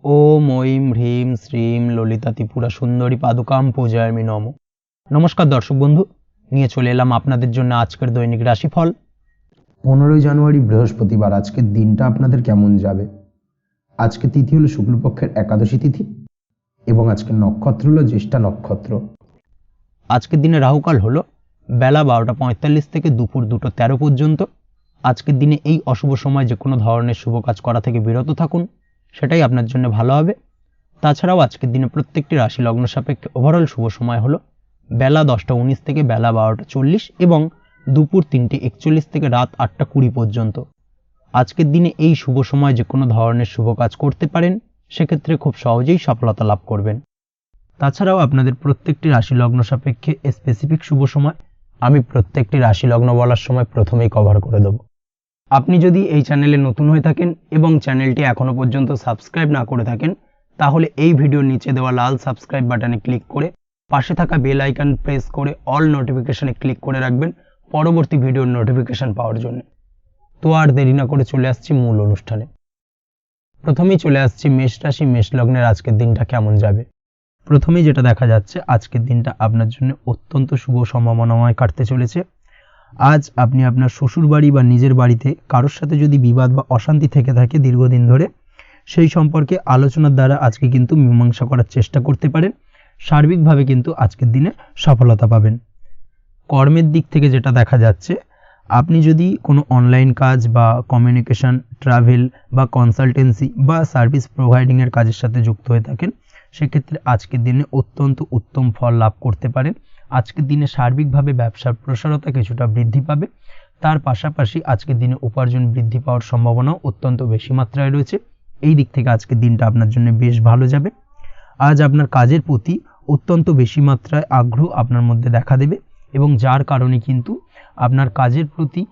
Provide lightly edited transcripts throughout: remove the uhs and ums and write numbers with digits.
ওম ঐম হ্রিম শ্রীম ললিতা ত্রিপুরা সুন্দরী পাদুকাম পূজায়ামি নমঃ। নমস্কার দর্শক বন্ধু, নিয়ে চলে এলাম আপনাদের জন্য আজকের দৈনিক রাশিফল। 15 জানুয়ারি বৃহস্পতিবার। আজকের দিনটা আপনাদের কেমন যাবে? আজকে তিথি হলো শুক্লপক্ষের একাদশী তিথি এবং আজকের নক্ষত্র হলো জ্যেষ্ঠা নক্ষত্র। আজকের দিনে রাহুকাল হলো বেলা 12:45 থেকে দুপুর 2:13 পর্যন্ত। আজকের দিনে এই অশুভ সময় যে কোনো ধরনের শুভ কাজ করা থেকে বিরত থাকুন, সেটাই আপনার জন্য ভালো হবে। তাছাড়াও আজকের দিনে প্রত্যেকটি রাশি লগ্ন সাপেক্ষে ওভারঅল শুভ সময় হলো বেলা 10:19 থেকে বেলা 12:40 এবং দুপুর 3:41 থেকে রাত 8:20 পর্যন্ত। আজকের দিনে এই শুভ সময় যে কোনো ধরনের শুভ কাজ করতে পারেন, সেক্ষেত্রে খুব সহজেই সফলতা লাভ করবেন। তাছাড়াও আপনাদের প্রত্যেকটি রাশি লগ্ন সাপেক্ষে স্পেসিফিক শুভ সময় আমি প্রত্যেকটি রাশি লগ্ন বলার সময় প্রথমেই কভার করে দেব। আপনি যদি এই চ্যানেলে নতুন হয়ে থাকেন এবং চ্যানেলটি এখনো পর্যন্ত সাবস্ক্রাইব না করে থাকেন, তাহলে এই ভিডিওর নিচে দেওয়া লাল সাবস্ক্রাইব বাটনে ক্লিক করে পাশে থাকা বেল আইকন প্রেস করে অল নোটিফিকেশনে ক্লিক করে রাখবেন পরবর্তী ভিডিওর নোটিফিকেশন পাওয়ার জন্য। তো আর দেরি না করে চলে আসছি মূল অনুষ্ঠানে। প্রথমেই চলে আসছি মেষ রাশি, মেষ লগ্নের আজকের দিনটা কেমন যাবে। প্রথমেই যেটা দেখা যাচ্ছে, আজকের দিনটা আপনার জন্য অত্যন্ত শুভ সম্ভাবনাময় কাটতে চলেছে। আজ আপনি আপনার শ্বশুর বাড়ি বা নিজের বাড়িতে কারোর সাথে যদি বিবাদ বা অশান্তি থেকে থাকে দীর্ঘদিন ধরে, সেই সম্পর্কে আলোচনার দ্বারা আজকে কিন্তু মীমাংসা করার চেষ্টা করতে পারেন। সার্বিকভাবে কিন্তু আজকের দিনে সফলতা পাবেন। কর্মের দিক থেকে যেটা দেখা যাচ্ছে, আপনি যদি কোনো অনলাইন কাজ বা কমিউনিকেশন, ট্রাভেল বা কনসালটেন্সি বা সার্ভিস প্রোভাইডিংয়ের কাজের সাথে যুক্ত হয়ে থাকেন, সেক্ষেত্রে আজকের দিনে অত্যন্ত উত্তম ফল লাভ করতে পারেন। আজকের দিনে সার্বিকভাবে ব্যবসার প্রসারতা কিছুটা বৃদ্ধি পাবে। তার পাশাপাশি আজকের দিনে উপার্জন বৃদ্ধি পাওয়ার সম্ভাবনাও অত্যন্ত বেশি মাত্রায় রয়েছে। এই দিক থেকে আজকের দিনটা আপনার জন্য বেশ ভালো যাবে। আজ আপনার কাজের প্রতি অত্যন্ত বেশি মাত্রায় আগ্রহ আপনার মধ্যে দেখা দেবে এবং যার কারণে কিন্তু আপনার কাজের প্রতি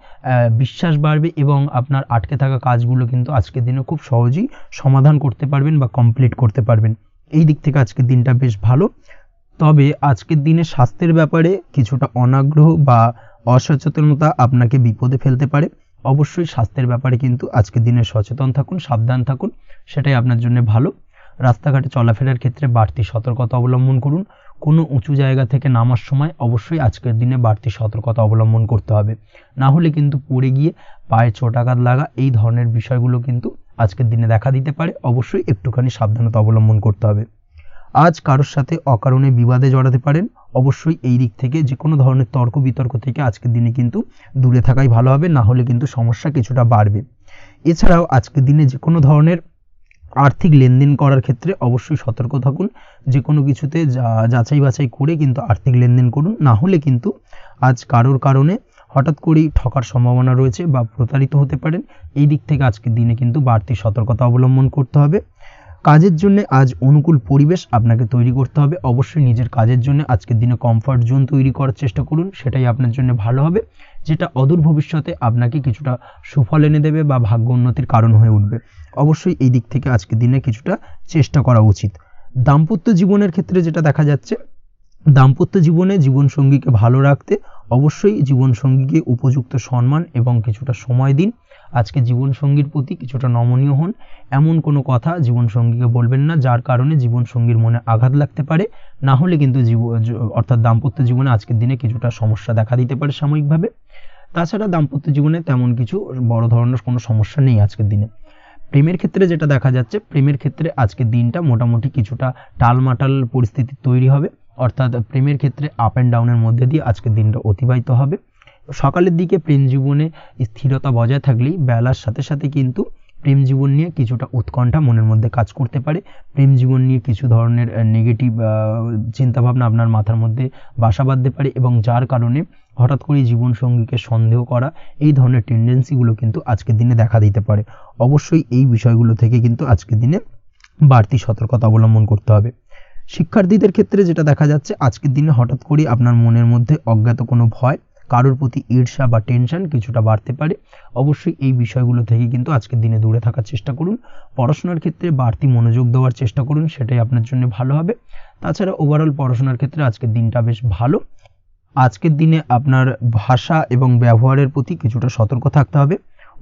বিশ্বাস বাড়বে এবং আপনার আটকে থাকা কাজগুলো কিন্তু আজকের দিনে খুব সহজেই সমাধান করতে পারবেন বা কমপ্লিট করতে পারবেন। এই দিক থেকে আজকের দিনটা বেশ ভালো। তবে আজকের দিনে স্বাস্থ্যের ব্যাপারে কিছুটা অনাগ্রহ বা অসচেতনতা আপনাকে বিপদে ফেলতে পারে। অবশ্যই স্বাস্থ্যের ব্যাপারে কিন্তু আজকের দিনে সচেতন থাকুন, সাবধান থাকুন, সেটাই আপনার জন্য ভালো। রাস্তাঘাটে চলাফেরার ক্ষেত্রে বাড়তি সতর্কতা অবলম্বন করুন। কোনো উঁচু জায়গা থেকে নামার সময় অবশ্যই আজকের দিনে বাড়তি সতর্কতা অবলম্বন করতে হবে, না হলে কিন্তু পড়ে গিয়ে পায়ে চোটাঘাত লাগা এই ধরনের বিষয়গুলো কিন্তু আজকের দিনে দেখা দিতে পারে। অবশ্যই একটুখানি সাবধানতা অবলম্বন করতে হবে। আজ কারোর সাথে অকারণে বিবাদে জড়াতে পারেন। অবশ্যই এই দিক থেকে যে কোনো ধরনের তর্ক বিতর্ক থেকে আজকের দিনে কিন্তু দূরে থাকাই ভালো হবে, না হলে কিন্তু সমস্যা কিছুটা বাড়বে। এছাড়াও আজকের দিনে যে কোনো ধরনের আর্থিক লেনদেন করার ক্ষেত্রে অবশ্যই সতর্ক থাকুন। যে কোনো কিছুতে যাচাই বাছাই করে কিন্তু আর্থিক লেনদেন করুন, না হলে কিন্তু আজ কারোর কারণে হঠাৎ করেই ঠকার সম্ভাবনা রয়েছে বা প্রতারিত হতে পারেন। এই দিক থেকে আজকের দিনে কিন্তু বাড়তি সতর্কতা অবলম্বন করতে হবে। কাজের জন্য আজ অনুকূল পরিবেশ আপনাকে তৈরি করতে হবে। অবশ্যই নিজের কাজের জন্য আজকের দিনে কমফর্ট জোন তৈরি করার চেষ্টা করুন, সেটাই আপনার জন্য ভালো হবে, যেটা অদূর ভবিষ্যতে আপনাকে কিছুটা সুফল এনে দেবে বা ভাগ্য উন্নতির কারণ হয়ে উঠবে। অবশ্যই এই দিক থেকে আজকের দিনে কিছুটা চেষ্টা করা উচিত। দাম্পত্য জীবনের ক্ষেত্রে যেটা দেখা যাচ্ছে, দাম্পত্য জীবনে জীবনসঙ্গীকে ভালো রাখতে অবশ্যই জীবনসঙ্গীকে উপযুক্ত সম্মান এবং কিছুটা সময় দিন। আজকে জীবনসঙ্গীর প্রতি কিছুটা নমনীয় হন। এমন কোনো কথা জীবনসঙ্গীকে বলবেন না যার কারণে জীবনসঙ্গীর মনে আঘাত লাগতে পারে, না হলে কিন্তু অর্থাৎ দাম্পত্য জীবনে আজকের দিনে কিছুটা সমস্যা দেখা দিতে পারে সাময়িকভাবে। তাছাড়া দাম্পত্য জীবনে তেমন কিছু বড় ধরনের কোনো সমস্যা নেই আজকের দিনে। প্রেমের ক্ষেত্রে যেটা দেখা যাচ্ছে, প্রেমের ক্ষেত্রে আজকের দিনটা মোটামুটি কিছুটা টালমাটাল পরিস্থিতি তৈরি হবে, অর্থাৎ প্রেমের ক্ষেত্রে আপ অ্যান্ড ডাউনের মধ্যে দিয়ে আজকের দিনটা অতিবাহিত হবে। সকালের দিকে প্রেম জীবনে স্থিরতা বজায় থাকলেই বেলার সাথে সাথে কিন্তু প্রেম জীবন নিয়ে কিছুটা উৎকণ্ঠা মনের মধ্যে কাজ করতে পারে। প্রেম জীবন নিয়ে কিছু ধরনের নেগেটিভ চিন্তাভাবনা আপনার মাথার মধ্যে বাসা বাঁধতে পারে এবং যার কারণে হঠাৎ করে জীবনসঙ্গীকে সন্দেহ করা এই ধরনের টেন্ডেন্সিগুলো কিন্তু আজকের দিনে দেখা দিতে পারে। অবশ্যই এই বিষয়গুলো থেকে কিন্তু আজকের দিনে বাড়তি সতর্কতা অবলম্বন করতে হবে। শিক্ষার্থীদের ক্ষেত্রে যেটা দেখা যাচ্ছে, আজকের দিনে হঠাৎ করে আপনার মনের মধ্যে অজ্ঞাত কোনো ভয়, কারোর প্রতি ঈর্ষা বা টেনশন কিছুটা বাড়তে পারে। অবশ্যই এই বিষয়গুলো থেকে কিন্তু আজকের দিনে দূরে থাকার চেষ্টা করুন। পড়াশোনার ক্ষেত্রে বাড়তি মনোযোগ দেওয়ার চেষ্টা করুন, সেটাই আপনার জন্য ভালো হবে। তাছাড়া ওভারঅল পড়াশোনার ক্ষেত্রে আজকের দিনটা বেশ ভালো। আজকের দিনে আপনার ভাষা এবং ব্যবহারের প্রতি কিছুটা সতর্ক থাকতে হবে।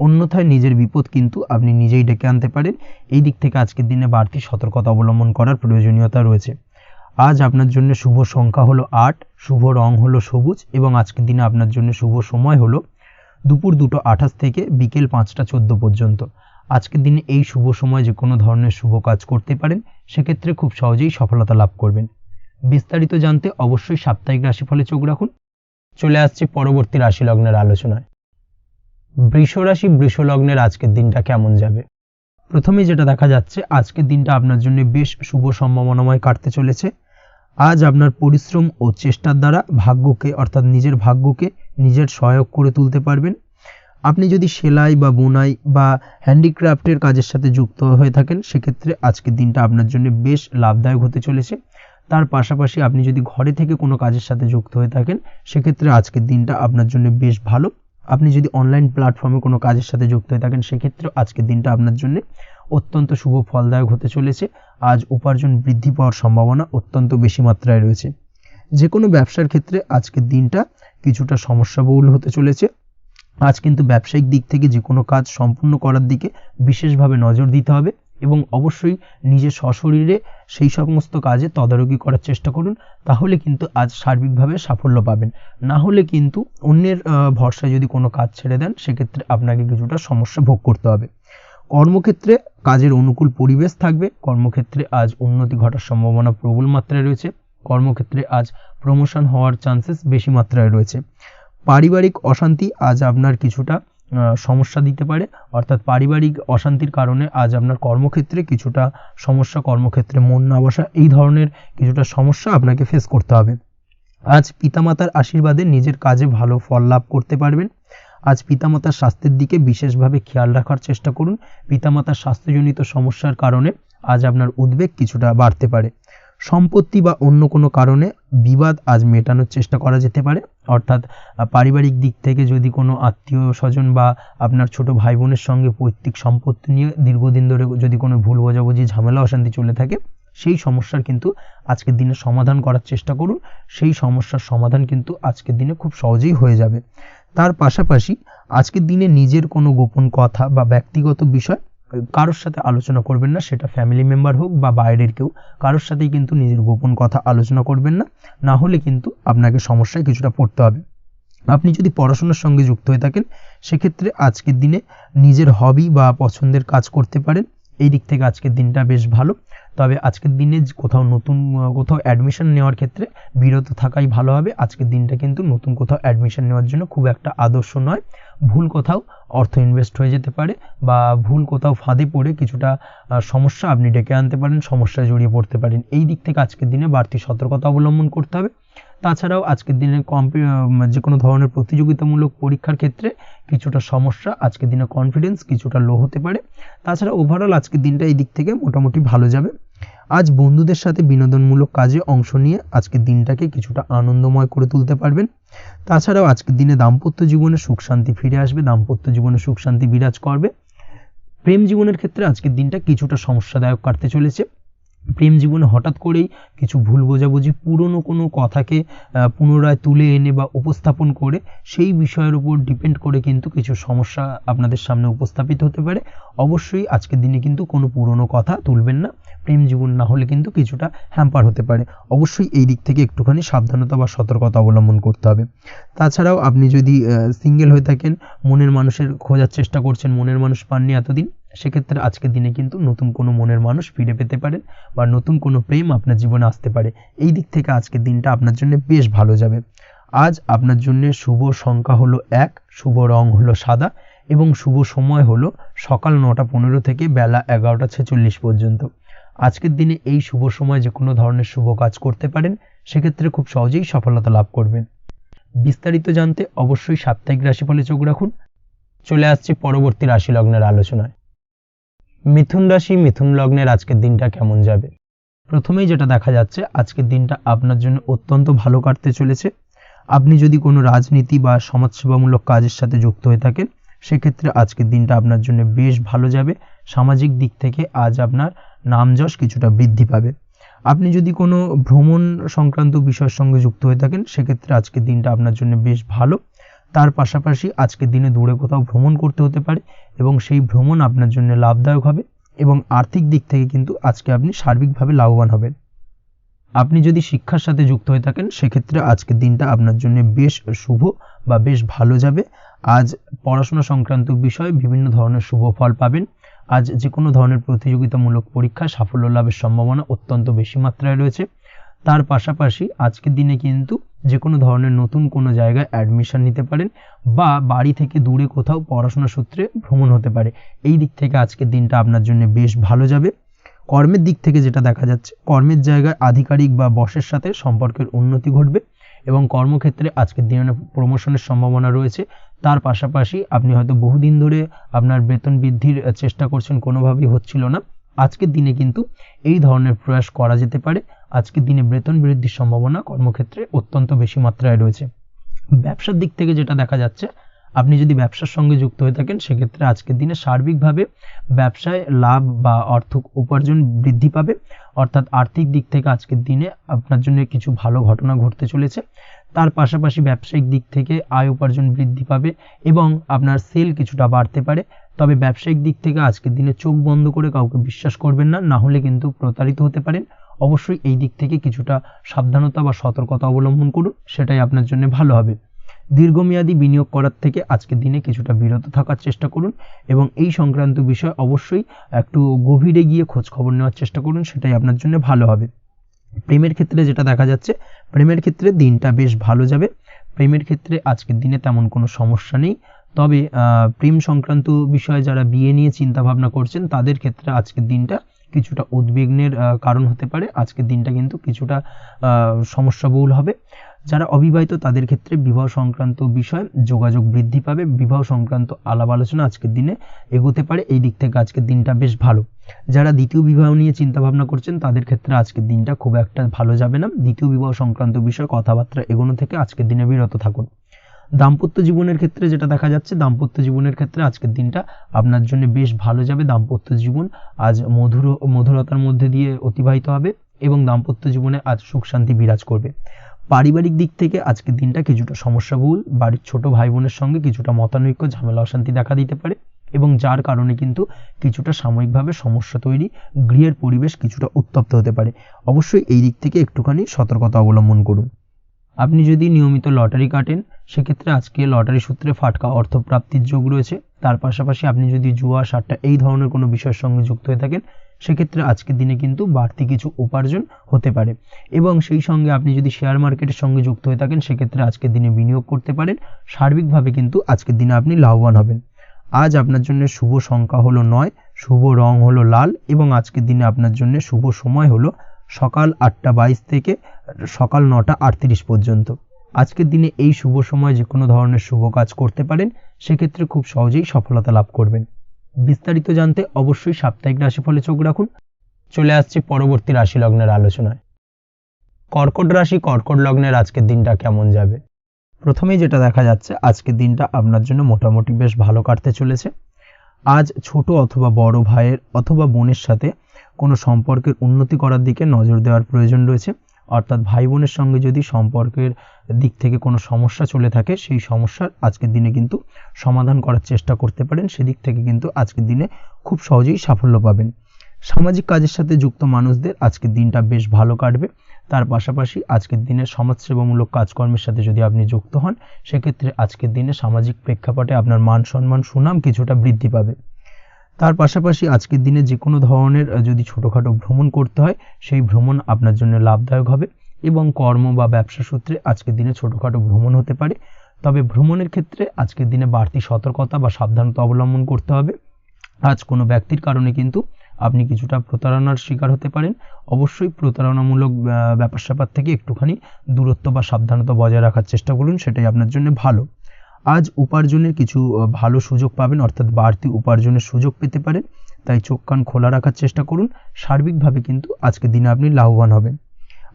অন্যথায় নিজের বিপদ কিন্তু আপনি নিজেই ডেকে আনতে পারেন। এই দিক থেকে আজকের দিনে বাড়তি সতর্কতা অবলম্বন করার প্রয়োজনীয়তা রয়েছে। আজ আপনার জন্য শুভ সংখ্যা হলো 8, শুভ রং হলো সবুজ এবং আজকের দিনে আপনার জন্য শুভ সময় হলো দুপুর 2:28 থেকে বিকেল 5:14 পর্যন্ত। আজকের দিনে এই শুভ সময় যে কোনো ধরনের শুভ কাজ করতে পারেন, সেক্ষেত্রে খুব সহজেই সফলতা লাভ করবেন। বিস্তারিত জানতে অবশ্যই সাপ্তাহিক রাশিফলে চোখ রাখুন। চলে আসছে পরবর্তী রাশি লগ্নের আলোচনায়। বৃষ রাশি, বৃষ লগ্নের আজকের দিনটা কেমন যাবে? প্রথমেই যেটা দেখা যাচ্ছে, আজকের দিনটা আপনার জন্য বেশ শুভ সম্ভাবনাময় কাটতে চলেছে। আজ আপনার পরিশ্রম ও চেষ্টার দ্বারা ভাগ্যকে অর্থাৎ নিজের ভাগ্যকে নিজের সহায়ক করে তুলতে পারবেন। আপনি যদি সেলাই বা বুনাই বা হ্যান্ডিক্রাফটের কাজের সাথে যুক্ত হয়ে থাকেন, সেক্ষেত্রে আজকের দিনটা আপনার জন্য বেশ লাভদায়ক হতে চলেছে। তার পাশাপাশি আপনি যদি ঘরে থেকে কোনো কাজের সাথে যুক্ত হয়ে থাকেন, সেক্ষেত্রে আজকের দিনটা আপনার জন্য বেশ ভালো। আপনি যদি অনলাইন প্ল্যাটফর্মে কোনো কাজের সাথে যুক্ত হয়ে থাকেন, সেক্ষেত্রে আজকের দিনটা আপনার জন্য অত্যন্ত শুভ ফলদায়ক হতে চলেছে। আজ উপার্জন বৃদ্ধি পাওয়ার সম্ভাবনা অত্যন্ত বেশি মাত্রায় রয়েছে। যে কোনো ব্যবসার ক্ষেত্রে আজকের দিনটা কিছুটা সমস্যাবহুল হতে চলেছে। আজ কিন্তু ব্যবসায়িক দিক থেকে যে কোনো কাজ সম্পূর্ণ করার দিকে বিশেষভাবে নজর দিতে হবে এবং অবশ্যই নিজের সশরীরে সেই সমস্ত কাজে তদারকি করার চেষ্টা করুন। তাহলে কিন্তু আজ সার্বিকভাবে সাফল্য পাবেন। না হলে কিন্তু অন্যের ভরসায় যদি কোনো কাজ ছেড়ে দেন, সেক্ষেত্রে আপনাকে কিছুটা সমস্যা ভোগ করতে হবে। কর্মক্ষেত্রে কাজের অনুকূল পরিবেশ থাকবে। কর্মক্ষেত্রে আজ উন্নতি ঘটার সম্ভাবনা প্রবল মাত্রায় রয়েছে। কর্মক্ষেত্রে আজ প্রমোশন হওয়ার চান্সেস বেশি মাত্রায় রয়েছে। পারিবারিক অশান্তি আজ আপনার কিছুটা সমস্যা দিতে পারে, অর্থাৎ পারিবারিক অশান্তির কারণে আজ আপনার কর্মক্ষেত্রে কিছুটা সমস্যা, কর্মক্ষেত্রে মন না বসা, এই ধরনের কিছুটা সমস্যা আপনাকে ফেস করতে হবে। আজ পিতামাতার আশীর্বাদে নিজের কাজে ভালো ফল লাভ করতে পারবেন। আজ পিতামাতার স্বাস্থ্যের দিকে বিশেষভাবে খেয়াল রাখার চেষ্টা করুন। পিতামাতার স্বাস্থ্যজনিত সমস্যার কারণে আজ আপনার উদ্বেগ কিছুটা বাড়তে পারে। সম্পত্তি বা অন্য কোনো কারণে বিবাদ আজ মেটানোর চেষ্টা করা যেতে পারে, অর্থাৎ পারিবারিক দিক থেকে যদি কোনো আত্মীয় স্বজন বা আপনার ছোট ভাই বোনের সঙ্গে পৈতৃক সম্পত্তি নিয়ে দীর্ঘদিন ধরে যদি কোনো ভুল বোঝাবুঝি, ঝামেলা অশান্তি চলে থাকে, সেই সমস্যার কিন্তু আজকের দিনে সমাধান করার চেষ্টা করুন। সেই সমস্যার সমাধান কিন্তু আজকের দিনে খুব সহজেই হয়ে যাবে। তার পাশাপাশি আজকের দিনে নিজের কোনো গোপন কথা বা ব্যক্তিগত বিষয় কারোর সাথে আলোচনা করবেন না। সেটা ফ্যামিলি মেম্বার হোক বা বাইরের কেউ, কারোর সাথেই কিন্তু নিজের গোপন কথা আলোচনা করবেন না। না হলে কিন্তু আপনাকে সমস্যায় কিছুটা পড়তে হবে। আপনি যদি পড়াশোনার সঙ্গে যুক্ত হয়ে থাকেন, সেক্ষেত্রে আজকের দিনে নিজের হবি বা পছন্দের কাজ করতে পারেন। এই দিক থেকে আজকের দিনটা বেশ ভালো। তবে আজকের দিনে কোথাও অ্যাডমিশন নেওয়ার ক্ষেত্রে বিরত থাকাই ভালো হবে। আজকের দিনটা কিন্তু নতুন কোথাও অ্যাডমিশন নেওয়ার জন্য খুব একটা আদর্শ নয়। ভুল কোথাও অর্থ ইনভেস্ট হয়ে যেতে পারে বা ভুল কোথাও ফাঁদে পড়ে কিছুটা সমস্যা আপনি ডেকে আনতে পারেন, সমস্যায় জড়িয়ে পড়তে পারেন। এই দিক থেকে আজকের দিনে বাড়তি সতর্কতা অবলম্বন করতে হবে। তাছাড়াও আজকের দিনে যে কোনো ধরনের প্রতিযোগিতামূলক পরীক্ষার ক্ষেত্রে কিছুটা সমস্যা, আজকের দিনে কনফিডেন্স কিছুটা লো হতে পারে। তাছাড়া ওভারঅল আজকের দিনটা এই দিক থেকে মোটামুটি ভালো যাবে। আজ বন্ধুদের সাথে বিনোদনমূলক কাজে অংশ নিয়ে আজকের দিনটাকে কিছুটা আনন্দময় করে তুলতে পারবেন। তাছাড়াও আজকের দিনে দাম্পত্য জীবনে সুখ শান্তি ফিরে আসবে, দাম্পত্য জীবনে সুখ শান্তি বিরাজ করবে। প্রেম জীবনের ক্ষেত্রে আজকের দিনটা কিছুটা সমস্যাদায়ক কাটতে চলেছে। প্রেম জীবনে হঠাৎ করেই কিছু ভুল বোঝাবুঝি, পুরনো কোনো কথাকে পুনরায় তুলে এনে বা উপস্থাপন করে সেই বিষয়ের উপর ডিপেন্ড করে কিন্তু কিছু সমস্যা আপনাদের সামনে উপস্থাপিত হতে পারে। অবশ্যই আজকের দিনে কিন্তু কোনো পুরনো কথা তুলবেন না। প্রেম জীবন না হলে কিন্তু কিছুটা হ্যাম্পার হতে পারে। অবশ্যই এই দিক থেকে একটুখানি সাবধানতা বা সতর্কতা অবলম্বন করতে হবে। তাছাড়াও আপনি যদি সিঙ্গেল হয়ে থাকেন, মনের মানুষের খোঁজার চেষ্টা করছেন, মনের মানুষ পাননি এতদিন, সেক্ষেত্রে আজকের দিনে কিন্তু নতুন কোনো মনের মানুষ ফিরে পেতে পারেন বা নতুন কোনো প্রেম আপনার জীবনে আসতে পারে। এই দিক থেকে আজকের দিনটা আপনার জন্য বেশ ভালো যাবে। আজ আপনার জন্য শুভ সংখ্যা হলো 1, শুভ রং হলো সাদা এবং শুভ সময় হলো সকাল 9:15 থেকে বেলা 11:46 পর্যন্ত। আজকের দিনে এই শুভ সময় যে কোনো ধরনের শুভ কাজ করতে পারেন, সেক্ষেত্রে খুব সহজেই সফলতা লাভ করবেন। বিস্তারিত জানতে অবশ্যই সাপ্তাহিক রাশিফলে চোখ রাখুন। চলে আসছি পরবর্তী রাশি লগ্নের আলোচনায়। মিথুন রাশি, মিথুন লগ্নের আজকের দিনটা কেমন যাবে? প্রথমেই যেটা দেখা যাচ্ছে, আজকের দিনটা আপনার জন্য অত্যন্ত ভালো কাটতে চলেছে। আপনি যদি কোনো রাজনীতি বা সমাজসেবামূলক কাজের সাথে যুক্ত হয়ে থাকেন, সেক্ষেত্রে আজকের দিনটা আপনার জন্য বেশ ভালো যাবে। সামাজিক দিক থেকে আজ আপনার নামযশ কিছুটা বৃদ্ধি পাবে। আপনি যদি কোনো ভ্রমণ সংক্রান্ত বিষয়ের সঙ্গে যুক্ত হয়ে থাকেন, সেক্ষেত্রে আজকের দিনটা আপনার জন্য বেশ ভালো। তার পাশাপাশি আজকের দিনে দূরে কোথাও ভ্রমণ করতে হতে পারে এবং সেই ভ্রমণ আপনার জন্য লাভদায়ক হবে এবং আর্থিক দিক থেকে কিন্তু আজকে আপনি সার্বিকভাবে লাভবান হবেন। আপনি যদি শিক্ষার সাথে যুক্ত হয়ে থাকেন সেক্ষেত্রে আজকের দিনটা আপনার জন্য বেশ শুভ বা বেশ ভালো যাবে। আজ পড়াশোনা সংক্রান্ত বিষয়ে বিভিন্ন ধরনের শুভ ফল পাবেন। আজ যে কোনো ধরনের প্রতিযোগিতামূলক পরীক্ষায় সাফল্য লাভের সম্ভাবনা অত্যন্ত বেশি মাত্রায় রয়েছে। তার পাশাপাশি আজকের দিনে কিন্তু যে কোনো ধরনের নতুন কোনো জায়গায় অ্যাডমিশন নিতে পারেন বা বাড়ি থেকে দূরে কোথাও পড়াশোনা সূত্রে ভ্রমণ হতে পারে। এই দিক থেকে আজকের দিনটা আপনার জন্য বেশ ভালো যাবে। কর্মের দিক থেকে যেটা দেখা যাচ্ছে, কর্মের জায়গায় আধিকারিক বা বসের সাথে সম্পর্কের উন্নতি ঘটবে এবং কর্মক্ষেত্রে আজকের দিনে প্রমোশনের সম্ভাবনা রয়েছে। তার পাশাপাশি আপনি হয়তো বহুদিন ধরে আপনার বেতন বৃদ্ধির চেষ্টা করছেন, কোনোভাবেই হচ্ছিল না। আজকের দিনে কিন্তু এই ধরনের প্রয়াস করা যেতে পারে। আজকের দিনে বেতন বৃদ্ধির সম্ভাবনা কর্মক্ষেত্রে অত্যন্ত বেশি মাত্রায় রয়েছে। ব্যবসার দিক থেকে যেটা দেখা যাচ্ছে, আপনি যদি ব্যবসার সঙ্গে যুক্ত হয়ে থাকেন সেক্ষেত্রে আজকের দিনে সার্বিকভাবে ব্যবসায় লাভ বা অর্থ উপার্জন বৃদ্ধি পাবে, অর্থাৎ আর্থিক দিক থেকে আজকের দিনে আপনার জন্য কিছু ভালো ঘটনা ঘটতে চলেছে। তার পাশাপাশি ব্যবসায়িক দিক থেকে আয় উপার্জন বৃদ্ধি পাবে এবং আপনার সেল কিছুটা বাড়তে পারে। তবে ব্যবসায়িক দিক থেকে আজকের দিনে চোখ বন্ধ করে কাউকে বিশ্বাস করবেন না, না হলে কিন্তু প্রতারিত হতে পারেন। অবশ্যই এই দিক থেকে কিছুটা সাবধানতা বা সতর্কতা অবলম্বন করুন, সেটাই আপনার জন্য ভালো হবে। দীর্ঘমেয়াদী বিনিয়োগ করার থেকে আজকের দিনে কিছুটা বিরত থাকার চেষ্টা করুন এবং এই সংক্রান্ত বিষয় অবশ্যই একটু গভীরে গিয়ে খোঁজ খবর নেওয়ার চেষ্টা করুন, সেটাই আপনার জন্য ভালো হবে। প্রেমের ক্ষেত্রে যেটা দেখা যাচ্ছে, প্রেমের ক্ষেত্রে দিনটা বেশ ভালো যাবে। প্রেমের ক্ষেত্রে আজকের দিনে তেমন কোনো সমস্যা নেই। তবে প্রেম সংক্রান্ত বিষয়ে যারা বিয়ে নিয়ে চিন্তা ভাবনা করছেন তাদের ক্ষেত্রে আজকের দিনটা কিছুটা উদ্বিগ্নের কারণ হতে পারে। আজকের দিনটা কিন্তু কিছুটা সমস্যাবহুল হবে। যারা অবিবাহিত তাদের ক্ষেত্রে বিবাহ সংক্রান্ত বিষয় যোগাযোগ বৃদ্ধি পাবে, বিবাহ সংক্রান্ত আলাপ আলোচনা আজকের দিনে এগোতে পারে। এই দিক থেকে আজকের দিনটা বেশ ভালো। যারা দ্বিতীয় বিবাহ নিয়ে চিন্তা ভাবনা করছেন তাদের ক্ষেত্রে আজকের দিনটা খুব একটা ভালো যাবে না। দ্বিতীয় বিবাহ সংক্রান্ত বিষয় কথাবার্তা এগোনো থেকে আজকের দিনে বিরত থাকুন। দাম্পত্য জীবনের ক্ষেত্রে যেটা দেখা যাচ্ছে, দাম্পত্য জীবনের ক্ষেত্রে আজকের দিনটা আপনার জন্য বেশ ভালো যাবে। দাম্পত্য জীবন আজ মধুরতার মধ্যে দিয়ে অতিবাহিত হবে এবং দাম্পত্য জীবনে আজ সুখ শান্তি বিরাজ করবে। পারিবারিক দিক থেকে আজকের দিনটা কিছুটা সমস্যাবহুল। বাড়ির ছোট ভাই বোনের সঙ্গে কিছুটা মতানৈক্য, ঝামেলা অশান্তি দেখা দিতে পারে এবং যার কারণে কিন্তু কিছুটা সাময়িকভাবে সমস্যা তৈরি, গৃহের পরিবেশ কিছুটা উত্তপ্ত হতে পারে। অবশ্যই এই দিক থেকে একটুখানি সতর্কতা অবলম্বন করুন। আপনি যদি নিয়মিত লটারি কাটেন সেক্ষেত্রে আজকে লটারি সূত্রে ফাটকা অর্থপ্রাপ্তির যোগ রয়েছে। তার পাশাপাশি আপনি যদি জুয়া সাট্টা এই ধরনের কোনো বিষয়ের সঙ্গে যুক্ত হয়ে থাকেন সেক্ষেত্রে আজকের দিনে কিন্তু বাড়তি কিছু উপার্জন হতে পারে এবং সেই সঙ্গে আপনি যদি শেয়ার মার্কেটের সঙ্গে যুক্ত হয়ে থাকেন সেক্ষেত্রে আজকের দিনে বিনিয়োগ করতে পারেন। সার্বিকভাবে কিন্তু আজকের দিনে আপনি লাভবান হবেন। আজ আপনার জন্য শুভ সংখ্যা হলো 9, শুভ রং হলো লাল এবং আজকের দিনে আপনার জন্য শুভ সময় হলো সকাল 8:22 থেকে সকাল 9:38 পর্যন্ত। আজকের দিনে এই শুভ সময় যে কোনো ধরনের শুভ কাজ করতে পারেন, সেক্ষেত্রে খুব সহজেই সফলতা লাভ করবেন। বিস্তারিত জানতে অবশ্যই সাপ্তাহিক রাশিফলে চোখ রাখুন। চলে আসছে পরবর্তী রাশি লগ্নের আলোচনায়। কর্কট রাশি, কর্কট লগ্নের আজকের দিনটা কেমন যাবে? প্রথমেই যেটা দেখা যাচ্ছে, আজকের দিনটা আপনার জন্য মোটামুটি বেশ ভালো কাটতে চলেছে। আজ ছোট অথবা বড় ভাইয়ের অথবা বোনের সাথে কোনো সম্পর্কের উন্নতি করার দিকে নজর দেওয়ার প্রয়োজন রয়েছে। অর্থাৎ ভাই বোনের সঙ্গে যদি সম্পর্কের দিক থেকে কোনো সমস্যা চলে থাকে সেই সমস্যার আজকের দিনে কিন্তু সমাধান করার চেষ্টা করতে পারেন। সেদিক থেকে কিন্তু আজকের দিনে খুব সহজেই সাফল্য পাবেন। সামাজিক কাজের সাথে যুক্ত মানুষদের আজকের দিনটা বেশ ভালো কাটবে। তার পাশাপাশি আজকের দিনে সমাজসেবামূলক কাজকর্মের সাথে যদি আপনি যুক্ত হন সেক্ষেত্রে আজকের দিনে সামাজিক প্রেক্ষাপটে আপনার মান সম্মান সুনাম কিছুটা বৃদ্ধি পাবে। তার পাশাপাশি আজকের দিনে যে কোনো ধরনের যদি ছোটোখাটো ভ্রমণ করতে হয় সেই ভ্রমণ আপনার জন্য লাভদায়ক হবে এবং কর্ম বা ব্যবসা সূত্রে আজকের দিনে ছোটোখাটো ভ্রমণ হতে পারে। তবে ভ্রমণের ক্ষেত্রে আজকের দিনে বাড়তি সতর্কতা বা সাবধানতা অবলম্বন করতে হবে। আজ কোনো ব্যক্তির কারণে কিন্তু আপনি কিছুটা প্রতারণার শিকার হতে পারেন। অবশ্যই প্রতারণামূলক ব্যাপার স্যাপার থেকে একটুখানি দূরত্ব বা সাবধানতা বজায় রাখার চেষ্টা করুন, সেটাই আপনার জন্য ভালো। আজ উপার্জনের কিছু ভালো সুযোগ পাবেন, অর্থাৎ বাড়তি উপার্জনের সুযোগ পেতে পারেন, তাই চোখ কান খোলা রাখার চেষ্টা করুন। সার্বিকভাবে কিন্তু আজকের দিনে আপনি লাভবান হবেন।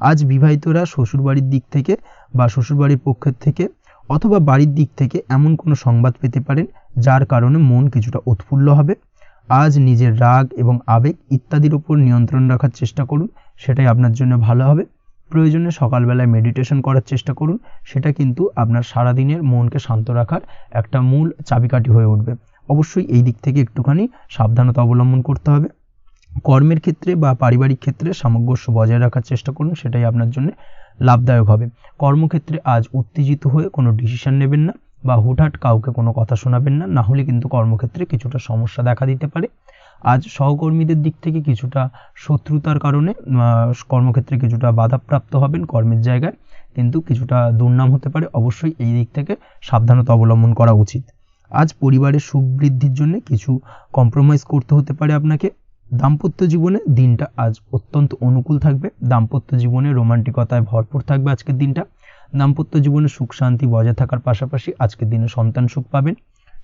আজ বিবাহিতরা শ্বশুরবাড়ির দিক থেকে বা শ্বশুরবাড়ির পক্ষের থেকে অথবা বাড়ির দিক থেকে এমন কোনো সংবাদ পেতে পারেন যার কারণে মন কিছুটা উৎফুল্ল হবে। আজ নিজের রাগ এবং আবেগ ইত্যাদির উপর নিয়ন্ত্রণ রাখার চেষ্টা করুন, সেটাই আপনার জন্য ভালো হবে। প্রয়োজনে সকালবেলায় মেডিটেশন করার চেষ্টা করুন, সেটা কিন্তু আপনার সারাদিনের মনকে শান্ত রাখার একটা মূল চাবিকাঠি হয়ে উঠবে। অবশ্যই এই দিক থেকে একটুখানি সাবধানতা অবলম্বন করতে হবে। কর্মের ক্ষেত্রে বা পারিবারিক ক্ষেত্রে সামঞ্জস্য বজায় রাখার চেষ্টা করুন, সেটাই আপনার জন্য লাভদায়ক হবে। কর্মক্ষেত্রে আজ উত্তেজিত হয়ে কোনো ডিসিশন নেবেন না বা হুটহাট কাউকে কোনো কথা শোনাবেন না, না হলে কিন্তু কর্মক্ষেত্রে কিছুটা সমস্যা দেখা দিতে পারে। আজ সহকর্মীদের দিক থেকে কিছুটা শত্রুতার কারণে কর্মক্ষেত্রে কিছুটা বাধাপ্রাপ্ত হবেন, কর্মের জায়গায় কিন্তু কিছুটা দুর্নাম হতে পারে। অবশ্যই এই দিক থেকে সাবধানতা অবলম্বন করা উচিত। আজ পরিবারের সুখ বৃদ্ধির জন্য কিছু কম্প্রোমাইজ করতে হতে পারে আপনাকে। দাম্পত্য জীবনে দিনটা আজ অত্যন্ত অনুকূল থাকবে। দাম্পত্য জীবনে রোমান্টিকতায় ভরপুর থাকবে আজকের দিনটা। দাম্পত্য জীবনে সুখ শান্তি বজায় থাকার পাশাপাশি আজকের দিনে সন্তান সুখ পাবেন।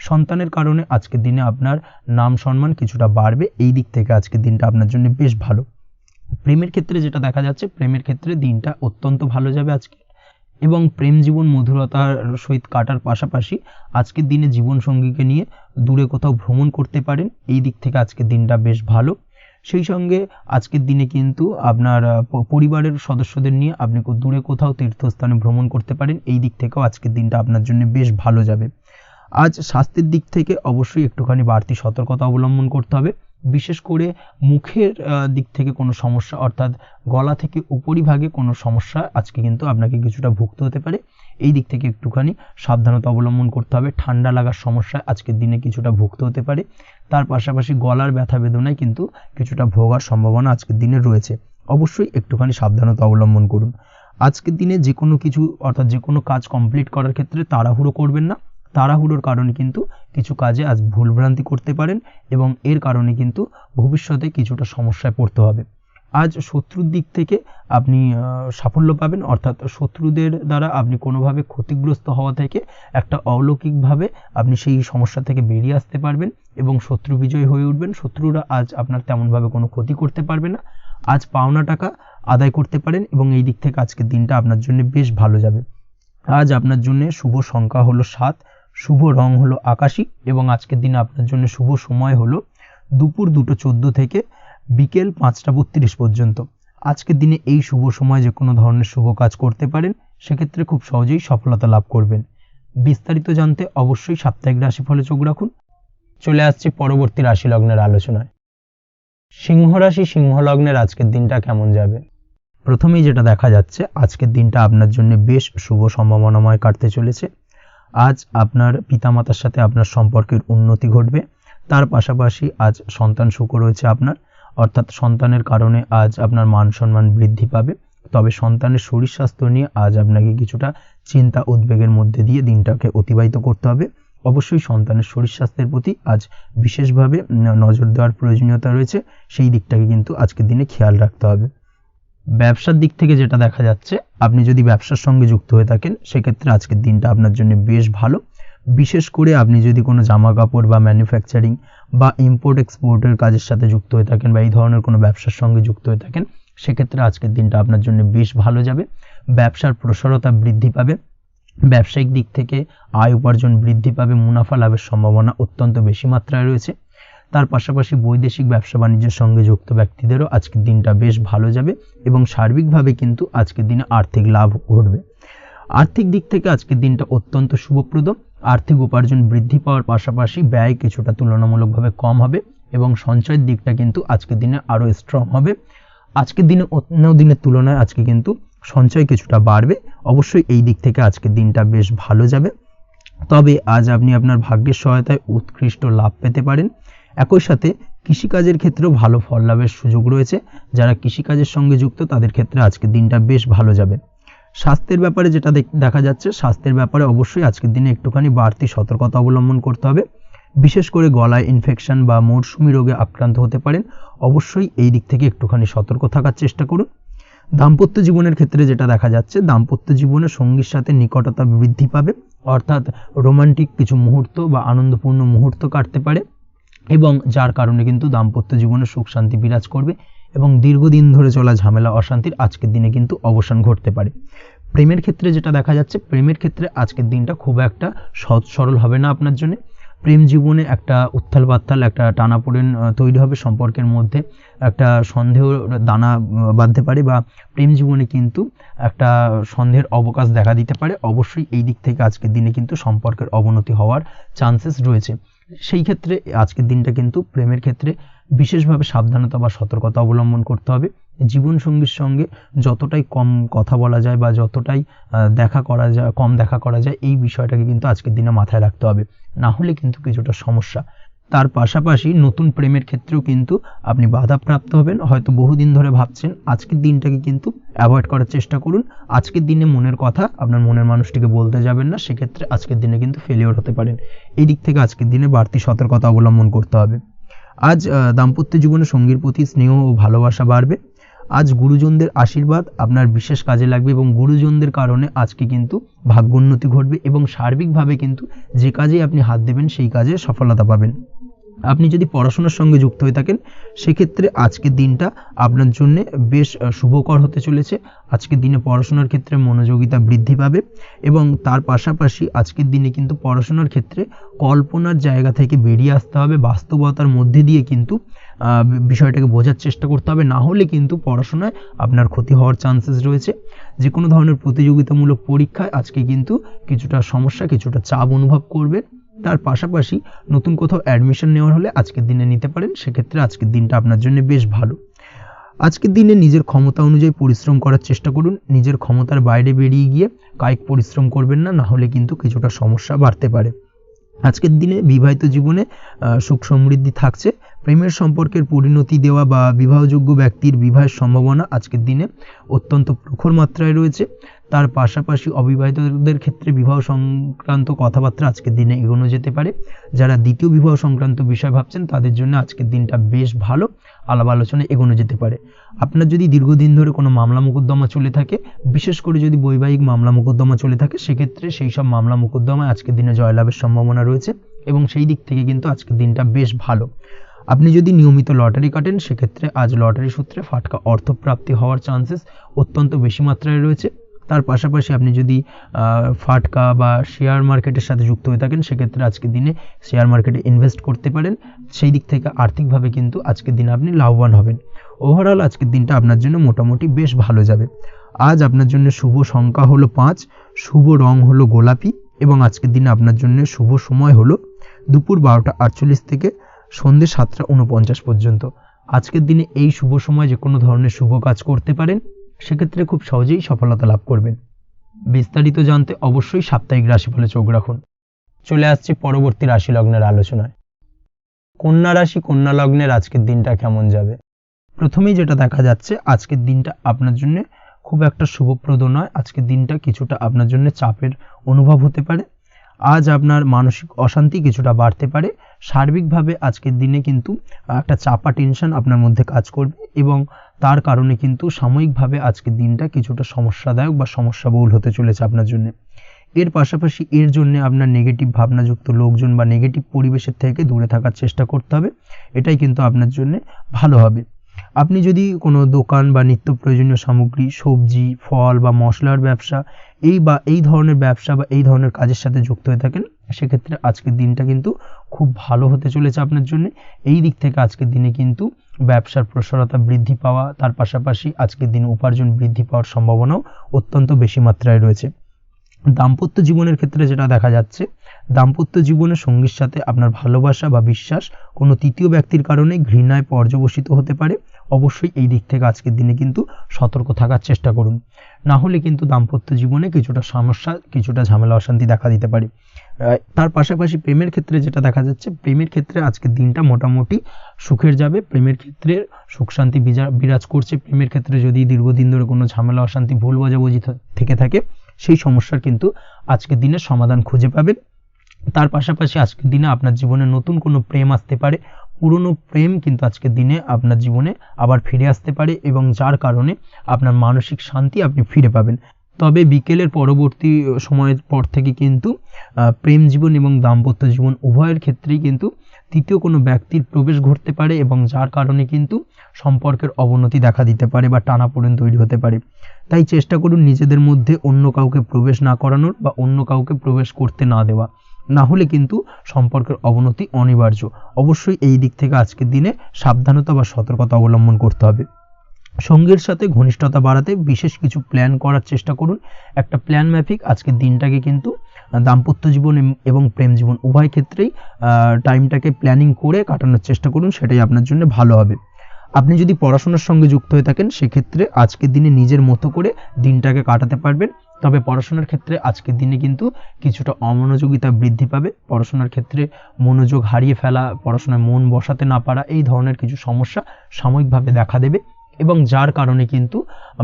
সন্তানের কারণে আজকের দিনে আপনার নাম সম্মান কিছুটা বাড়বে। এই দিক থেকে আজকের দিনটা আপনার জন্য বেশ ভালো। প্রেমের ক্ষেত্রে যেটা দেখা যাচ্ছে, প্রেমের ক্ষেত্রে দিনটা অত্যন্ত ভালো যাবে আজকে, এবং প্রেম জীবন মধুরতার সহিত কাটার পাশাপাশি আজকের দিনে জীবনসঙ্গীকে নিয়ে দূরে কোথাও ভ্রমণ করতে পারেন। এই দিক থেকে আজকের দিনটা বেশ ভালো। সেই সঙ্গে আজকের দিনে কিন্তু আপনার পরিবারের সদস্যদের নিয়ে আপনি দূরে কোথাও তীর্থস্থানে ভ্রমণ করতে পারেন। এই দিক থেকেও আজকের দিনটা আপনার জন্য বেশ ভালো যাবে। আজ স্বাস্থ্যের দিক থেকে অবশ্যই একটুখানি বাড়তি সতর্কতা অবলম্বন করতে হবে। বিশেষ করে মুখের দিক থেকে কোনো সমস্যা, অর্থাৎ গলা থেকে উপরিভাগে কোনো সমস্যা আজকে কিন্তু আপনাকে কিছুটা ভুগতে হতে পারে। এই দিক থেকে একটুখানি সাবধানতা অবলম্বন করতে হবে। ঠান্ডা লাগার সমস্যায় আজকের দিনে কিছুটা ভুগতে হতে পারে। তার পাশাপাশি গলার ব্যথা বেদনায় কিন্তু কিছুটা ভোগার সম্ভাবনা আজকের দিনে রয়েছে। অবশ্যই একটুখানি সাবধানতা অবলম্বন করুন। আজকের দিনে যে কোনো কিছু, অর্থাৎ যে কোনো কাজ কমপ্লিট করার ক্ষেত্রে তাড়াহুড়ো করবেন না। তাড়াহুড়োর কারণে কিন্তু কিছু কাজে আজ ভুলভ্রান্তি করতে পারেন এবং এর কারণে কিন্তু ভবিষ্যতে কিছুটা সমস্যায় পড়তে হবে। আজ শত্রুর দিক থেকে আপনি সাফল্য পাবেন, অর্থাৎ শত্রুদের দ্বারা আপনি কোনোভাবে ক্ষতিগ্রস্ত হওয়া থেকে একটা অলৌকিকভাবে আপনি সেই সমস্যা থেকে বেরিয়ে আসতে পারবেন এবং শত্রু বিজয় হয়ে উঠবেন। শত্রুরা আজ আপনার তেমনভাবে কোনো ক্ষতি করতে পারবে না। আজ পাওনা টাকা আদায় করতে পারেন এবং এই দিক থেকে আজকের দিনটা আপনার জন্য বেশ ভালো যাবে। আজ আপনার জন্য শুভ সংখ্যা হলো 7, শুভ রং হলো আকাশী এবং আজকের দিনে আপনার জন্য শুভ সময় হলো দুপুর 2:14 থেকে বিকেল 5:32 পর্যন্ত। আজকের দিনে এই শুভ সময় যে কোনো ধরনের শুভ কাজ করতে পারেন, সেক্ষেত্রে খুব সহজেই সফলতা লাভ করবেন। বিস্তারিত জানতে অবশ্যই সাপ্তাহিক রাশিফলে চোখ রাখুন। চলে আসছে পরবর্তী রাশি লগ্নের আলোচনায়। সিংহ রাশি, সিংহ লগ্নের আজকের দিনটা কেমন যাবে? প্রথমেই যেটা দেখা যাচ্ছে, আজকের দিনটা আপনার জন্য বেশ শুভ সম্ভাবনাময় কাটতে চলেছে। আজ আপনার পিতামাতার সাথে আপনার সম্পর্কের উন্নতি ঘটবে। তার পাশাপাশি আজ সন্তান সুখ রয়েছে আপনার, অর্থাৎ সন্তানের কারণে আজ আপনার মান সম্মান বৃদ্ধি পাবে। তবে সন্তানের শরীর স্বাস্থ্য নিয়ে আজ আপনাকে কিছুটা চিন্তা উদ্বেগের মধ্যে দিয়ে দিনটাকে অতিবাহিত করতে হবে। অবশ্যই সন্তানের শরীর স্বাস্থ্যের প্রতি আজ বিশেষভাবে নজর দেওয়ার প্রয়োজনীয়তা রয়েছে, সেই দিকটাকে কিন্তু আজকের দিনে খেয়াল রাখতে হবে। ব্যবসার দিক থেকে যেটা দেখা যাচ্ছে, আপনি যদি ব্যবসার সঙ্গে যুক্ত হয়ে থাকেন, সেক্ষেত্রে আজকের দিনটা আপনার জন্য বেশ ভালো। বিশেষ করে আপনি যদি কোনো জামা কাপড় বা ম্যানুফ্যাকচারিং বা ইম্পোর্ট এক্সপোর্টের কাজের সাথে যুক্ত হয়ে থাকেন বা এই ধরনের কোনো ব্যবসার সঙ্গে যুক্ত হয়ে থাকেন, সেক্ষেত্রে আজকের দিনটা আপনার জন্য বেশ ভালো যাবে। ব্যবসার প্রসারতা বৃদ্ধি পাবে, ব্যবসায়িক দিক থেকে আয় উপার্জন বৃদ্ধি পাবে, মুনাফা লাভের সম্ভাবনা অত্যন্ত বেশি মাত্রায় রয়েছে। তার পাশাপাশি বৈদেশিক ব্যবসা বাণিজ্যের সঙ্গে যুক্ত ব্যক্তিদেরও আজকের দিনটা বেশ ভালো যাবে এবং সার্বিকভাবে কিন্তু আজকের দিনে আর্থিক লাভ ঘটবে। আর্থিক দিক থেকে আজকের দিনটা অত্যন্ত শুভপ্রদ। আর্থিক উপার্জন বৃদ্ধি পাওয়ার পাশাপাশি ব্যয় কিছুটা তুলনামূলকভাবে কম হবে এবং সঞ্চয়ের দিকটা কিন্তু আজকের দিনে আরও স্ট্রং হবে। আজকের দিনে অন্য দিনের তুলনায় আজকে কিন্তু সঞ্চয় কিছুটা বাড়বে। অবশ্যই এই দিক থেকে আজকের দিনটা বেশ ভালো যাবে। তবে আজ আপনি আপনার ভাগ্যের সহায়তায় উৎকৃষ্ট লাভ পেতে পারেন। একই সাথে কৃষিকাজের ক্ষেত্রেও ভালো ফল লাভের সুযোগ রয়েছে। যারা কৃষিকাজের সঙ্গে যুক্ত তাদের ক্ষেত্রে আজকের দিনটা বেশ ভালো যাবে। স্বাস্থ্যের ব্যাপারে যেটা দেখা যাচ্ছে, স্বাস্থ্যের ব্যাপারে অবশ্যই আজকের দিনে একটুখানি বাড়তি সতর্কতা অবলম্বন করতে হবে। বিশেষ করে গলায় ইনফেকশন বা মৌসুমি রোগে আক্রান্ত হতে পারেন। অবশ্যই এই দিক থেকে একটুখানি সতর্ক থাকার চেষ্টা করুন। দাম্পত্য জীবনের ক্ষেত্রে যেটা দেখা যাচ্ছে, দাম্পত্য জীবনে সঙ্গীর সাথে নিকটতা বৃদ্ধি পাবে, অর্থাৎ রোমান্টিক কিছু মুহূর্ত বা আনন্দপূর্ণ মুহূর্ত কাটতে পারে এবং যার কারণে কিন্তু দাম্পত্য জীবনে সুখ শান্তি বিরাজ করবে এবং দীর্ঘদিন ধরে চলা ঝামেলা অশান্তির আজকের দিনে কিন্তু অবসান ঘটতে পারে। প্রেমের ক্ষেত্রে যেটা দেখা যাচ্ছে, প্রেমের ক্ষেত্রে আজকের দিনটা খুব একটা সহজ সরল হবে না আপনার জন্য। প্রেম জীবনে একটা উত্থাল পাত্তাল একটা টানাপোড়েন তৈরি হবে, সম্পর্কের মধ্যে একটা সন্দেহ দানা বাঁধতে পারে, বা প্রেম জীবনে কিন্তু একটা সন্দেহের অবকাশ দেখা দিতে পারে। অবশ্যই এই দিক থেকে আজকের দিনে কিন্তু সম্পর্কের অবনতি হওয়ার চান্সেস রয়েছে। সেই ক্ষেত্রে আজকের দিনটা কিন্তু প্রেমের ক্ষেত্রে বিশেষভাবে সাবধানতা বা সতর্কতা অবলম্বন করতে হবে। জীবনসঙ্গীর সঙ্গে যতটাই কম কথা বলা যায় বা যতটাই কম দেখা করা যায়, এই বিষয়টাকে কিন্তু আজকের দিনে মাথায় রাখতে হবে, না হলে কিন্তু কিছুটা সমস্যা। তার পাশাপাশি নতুন প্রেমের ক্ষেত্রেও কিন্তু আপনি বাধাপ্রাপ্ত হবেন। হয়তো বহুদিন ধরে ভাবছেন, আজকের দিনটাকে কিন্তু অ্যাভয়েড করার চেষ্টা করুন। আজকের দিনে মনের কথা আপনার মনের মানুষটিকে বলতে যাবেন না, সেক্ষেত্রে আজকের দিনে কিন্তু ফেলিওর হতে পারেন। এই দিক থেকে আজকের দিনে বাড়তি সতর্কতা অবলম্বন করতে হবে। আজ দাম্পত্য জীবনে সঙ্গীর প্রতি স্নেহ ও ভালোবাসা বাড়বে। আজ গুরুজনদের আশীর্বাদ আপনার বিশেষ কাজে লাগবে, এবং গুরুজনদের কারণে আজকে কিন্তু ভাগ্যোন্নতি ঘটবে, এবং সার্বিকভাবে কিন্তু যে কাজে আপনি হাত দেবেন সেই কাজে সফলতা পাবেন। আপনি যদি পড়াশোনার সঙ্গে যুক্ত হয়ে থাকেন, সেক্ষেত্রে আজকের দিনটা আপনার জন্য বেশ শুভকর হতে চলেছে। আজকের দিনে পড়াশোনার ক্ষেত্রে মনোযোগিতা বৃদ্ধি পাবে, এবং তার পাশাপাশি আজকের দিনে কিন্তু পড়াশোনার ক্ষেত্রে কল্পনার জায়গা থেকে বেরিয়ে আসতে হবে, বাস্তবতার মধ্যে দিয়ে কিন্তু বিষয়টাকে বোঝার চেষ্টা করতে হবে, না হলে কিন্তু পড়াশোনায় আপনার ক্ষতি হওয়ার চান্সেস রয়েছে। যে কোনো ধরনের প্রতিযোগিতামূলক পরীক্ষায় আজকে কিন্তু কিছুটা সমস্যা, কিছুটা চাপ অনুভব করবেন। তার পাশাপাশি নতুন কোথাও অ্যাডমিশন নেওয়ার হলে আজকের দিনে নিতে পারেন, সেক্ষেত্রে আজকের দিনটা আপনার জন্য বেশ ভালো। আজকের দিনে নিজের ক্ষমতা অনুযায়ী পরিশ্রম করার চেষ্টা করুন। নিজের ক্ষমতার বাইরে বেরিয়ে গিয়ে কায়িক পরিশ্রম করবেন না, না হলে কিন্তু কিছুটা সমস্যা বাড়তে পারে। আজকের দিনে বিবাহিত জীবনে সুখ সমৃদ্ধি থাকছে। প্রেমের সম্পর্কের পরিণতি দেওয়া বা বিবাহযোগ্য ব্যক্তির বিবাহের সম্ভাবনা আজকের দিনে অত্যন্ত প্রখর মাত্রায় রয়েছে। তার পাশাপাশি অবিবাহিতদের ক্ষেত্রে বিবাহ সংক্রান্ত কথাবার্তা আজকের দিনে এগোনো যেতে পারে। যারা দ্বিতীয় বিবাহ সংক্রান্ত বিষয় ভাবছেন, তাদের জন্য আজকের দিনটা বেশ ভালো, আলাপ আলোচনা এগোনো যেতে পারে। আপনার যদি দীর্ঘদিন ধরে কোনো মামলা মোকদ্দমা চলে থাকে, বিশেষ করে যদি বৈবাহিক মামলা মোকদ্দমা চলে থাকে, সেক্ষেত্রে সেই সব মামলা মোকদ্দমায় আজকের দিনে জয়লাভের সম্ভাবনা রয়েছে, এবং সেই দিক থেকে কিন্তু আজকের দিনটা বেশ ভালো। আপনি যদি নিয়মিত লটারি কাটেন, সেক্ষেত্রে আজ লটারি সূত্রে ফাটকা অর্থপ্রাপ্তি হওয়ার চান্সেস অত্যন্ত বেশি মাত্রায় রয়েছে। তার পাশাপাশি আপনি যদি ফাটকা বা শেয়ার মার্কেটের সাথে যুক্ত হয়ে থাকেন, সেক্ষেত্রে আজকের দিনে শেয়ার মার্কেটে ইনভেস্ট করতে পারেন। সেই দিক থেকে আর্থিকভাবে কিন্তু আজকের দিনে আপনি লাভবান হবেন। ওভারঅল আজকের দিনটা আপনার জন্য মোটামুটি বেশ ভালো যাবে। আজ আপনার জন্য শুভ সংখ্যা হলো 5, শুভ রং হলো গোলাপি, এবং আজকের দিনে আপনার জন্য শুভ সময় হলো দুপুর 12:48 থেকে সন্ধ্যে 7:49 পর্যন্ত। আজকের দিনে এই শুভ সময় যে কোনো ধরনের শুভ কাজ করতে পারেন, সেক্ষেত্রে খুব সহজেই সফলতা লাভ করবেন। বিস্তারিত জানতে অবশ্যই সাপ্তাহিক রাশিফলে চোখ রাখুন। চলে আসছি পরবর্তী রাশি লগ্নের আলোচনায়। কন্যা রাশি, কন্যা লগ্নের আজকের দিনটা কেমন যাবে? প্রথমেই যেটা দেখা যাচ্ছে, আজকের দিনটা আপনার জন্য খুব একটা শুভপ্রদ নয়। আজকের দিনটা কিছুটা আপনার জন্য চাপের অনুভব হতে পারে। আজ আপনার মানসিক অশান্তি কিছুটা বাড়তে পারে। সার্বিকভাবে আজকের দিনে কিন্তু একটা চাপা টেনশন আপনার মধ্যে কাজ করবে, এবং তার কারণে কিন্তু সাময়িকভাবে আজকের দিনটা কিছুটা সমস্যাদায়ক বা সমস্যাবহুল হতে চলেছে আপনার জন্য। এর পাশাপাশি এর জন্য আপনার নেগেটিভ ভাবনাযুক্ত লোকজন বা নেগেটিভ পরিবেশের থেকে দূরে থাকার চেষ্টা করতে হবে। এটাই কিন্তু আপনার জন্য ভালো হবে। আপনি যদি কোনো দোকান বা নিত্য প্রয়োজনীয় সামগ্রী, সবজি, ফল বা মশলার ব্যবসা, এই ধরনের ব্যবসা বা এই ধরনের কাজের সাথে যুক্ত হয়ে থাকেন, সেক্ষেত্রে আজকের দিনটা কিন্তু খুব ভালো হতে চলেছে আপনার জন্য। এই দিক থেকে আজকের দিনে কিন্তু ব্যবসার প্রসারতা বৃদ্ধি পাওয়া, তার পাশাপাশি আজকের দিনে উপার্জন বৃদ্ধি পাওয়ার সম্ভাবনাও অত্যন্ত বেশি মাত্রায় রয়েছে। দাম্পত্য জীবনের ক্ষেত্রে যেটা দেখা যাচ্ছে, দাম্পত্য জীবনে সঙ্গীর সাথে আপনার ভালোবাসা বা বিশ্বাস কোনো তৃতীয় ব্যক্তির কারণে ঘৃণায় পর্যবসিত হতে পারে। অবশ্যই এই দিক থেকে আজকের দিনে কিন্তু সতর্ক থাকার চেষ্টা করুন, না হলে কিন্তু দাম্পত্য জীবনে কিছুটা সমস্যা, কিছুটা ঝামেলা অশান্তি দেখা দিতে পারে। তার পাশাপাশি প্রেমের ক্ষেত্রে যেটা দেখা যাচ্ছে, প্রেমের ক্ষেত্রে আজকের দিনটা মোটামুটি সুখের যাবে। প্রেমের ক্ষেত্রে সুখ শান্তি বিরাজ করছে। প্রেমের ক্ষেত্রে যদি দীর্ঘদিন ধরে কোনো ঝামেলা অশান্তি, ভুল বোঝাবুঝি থেকে থাকে, সেই সমস্যার কিন্তু আজকের দিনে সমাধান খুঁজে পাবেন। তার পাশাপাশি আজকের দিনে আপনার জীবনে নতুন কোনো প্রেম আসতে পারে। পুরনো প্রেম কিন্তু আজকের দিনে আপনার জীবনে আবার ফিরে আসতে পারে, এবং যার কারণে আপনার মানসিক শান্তি আপনি ফিরে পাবেন। তবে বিকেলের পরবর্তী সময়ের পর থেকে কিন্তু প্রেম জীবন এবং দাম্পত্য জীবন উভয়ের ক্ষেত্রেই কিন্তু তৃতীয় কোনো ব্যক্তির প্রবেশ ঘটতে পারে, এবং যার কারণে কিন্তু সম্পর্কের অবনতি দেখা দিতে পারে বা টানাপোড়েন তৈরি হতে পারে। তাই চেষ্টা করুন নিজেদের মধ্যে অন্য কাউকে প্রবেশ না করানোর বা অন্য কাউকে প্রবেশ করতে না দেওয়া, না হলে কিন্তু সম্পর্কের অবনতি অনিবার্য। অবশ্যই এই দিক থেকে আজকের দিনে সাবধানতা বা সতর্কতা অবলম্বন করতে হবে। সঙ্গীর সাথে ঘনিষ্ঠতা বাড়াতে বিশেষ কিছু প্ল্যান করার চেষ্টা করুন। একটা প্ল্যান মাফিক আজকের দিনটাকে কিন্তু দাম্পত্য জীবন এবং প্রেম জীবন উভয় ক্ষেত্রেই টাইমটাকে প্ল্যানিং করে কাটানোর চেষ্টা করুন, সেটাই আপনার জন্য ভালো হবে। আপনি যদি পড়াশোনার সঙ্গে যুক্ত হয়ে থাকেন সেক্ষেত্রে আজকের দিনে নিজের মতো করে দিনটাকে কাটাতে পারবেন। তবে পড়াশোনার ক্ষেত্রে আজকের দিনে কিন্তু কিছুটা অমনোযোগিতা বৃদ্ধি পাবে। পড়াশোনার ক্ষেত্রে মনোযোগ হারিয়ে ফেলা, পড়াশোনায় মন বসাতে না পারা, এই ধরনের কিছু সমস্যা সাময়িকভাবে দেখা দেবে এবং যার কারণে কিন্তু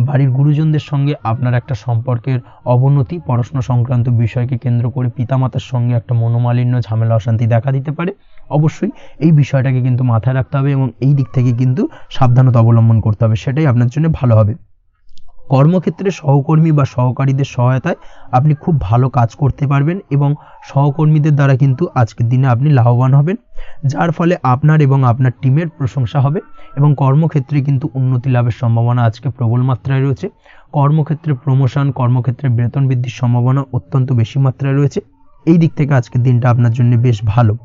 বাড়ির গুরুজনদের সঙ্গে আপনার একটা সম্পর্কের অবনতি, পড়াশোনা সংক্রান্ত বিষয়কে কেন্দ্র করে পিতামাতার সঙ্গে একটা মনোমালিন্য, ঝামেলা, অশান্তি দেখা দিতে পারে। অবশ্যই এই বিষয়টাকে কিন্তু মাথায় রাখতে হবে এবং এই দিক থেকে কিন্তু সাবধানতা অবলম্বন করতে হবে, সেটাই আপনার জন্য ভালো হবে। কর্মক্ষেত্রে সহকর্মী বা সহকারীদের সহায়তায় আপনি খুব ভালো কাজ করতে পারবেন এবং সহকর্মীদের দ্বারা কিন্তু আজকের দিনে আপনি লাভবান হবেন, যার ফলে আপনার এবং আপনার টিমের প্রশংসা হবে এবং কর্মক্ষেত্রে কিন্তু উন্নতি লাভের সম্ভাবনা আজকে প্রবল মাত্রায় রয়েছে। কর্মক্ষেত্রে প্রমোশন, কর্মক্ষেত্রে বেতন বৃদ্ধির সম্ভাবনা অত্যন্ত বেশি মাত্রায় রয়েছে। এই দিক থেকে আজকের দিনটা আপনার জন্য বেশ ভালো।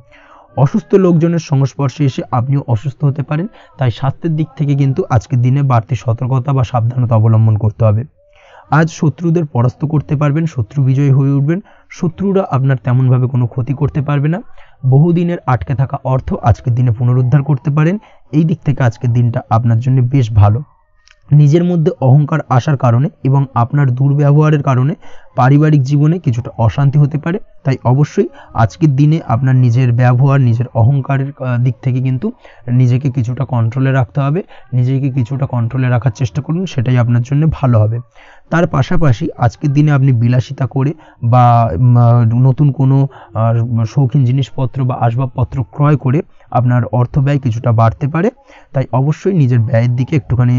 অসুস্থ লোকজনের সংস্পর্শে এসে আপনিও অসুস্থ হতে পারেন, তাই স্বাস্থ্যের দিক থেকে কিন্তু আজকের দিনে বাড়তি সতর্কতা বা সাবধানতা অবলম্বন করতে হবে। আজ শত্রুদের পরাস্ত করতে পারবেন, শত্রু বিজয়ী হয়ে উঠবেন, শত্রুরা আপনার তেমনভাবে কোনো ক্ষতি করতে পারবে না। বহুদিনের আটকে থাকা অর্থ আজকের দিনে পুনরুদ্ধার করতে পারেন। এই দিক থেকে আজকের দিনটা আপনার জন্য বেশ ভালো। নিজের মধ্যে অহংকার আসার কারণে এবং আপনার দুর্ব্যবহারের কারণে পারিবারিক জীবনে কিছুটা অশান্তি হতে পারে, তাই অবশ্যই আজকের দিনে আপনার নিজের ব্যবহার, নিজের অহংকারের দিক থেকে কিন্তু নিজেকে কিছুটা কন্ট্রোলে রাখতে হবে। নিজেকে কিছুটা কন্ট্রোলে রাখার চেষ্টা করুন, সেটাই আপনার জন্য ভালো হবে। তার পাশাপাশি আজকের দিনে আপনি বিলাসিতা করে বা নতুন কোনো শৌখিন জিনিসপত্র বা আসবাবপত্র ক্রয় করে আপনার অর্থ ব্যয় কিছুটা বাড়তে পারে, তাই অবশ্যই নিজের ব্যয়ের দিকে একটুখানি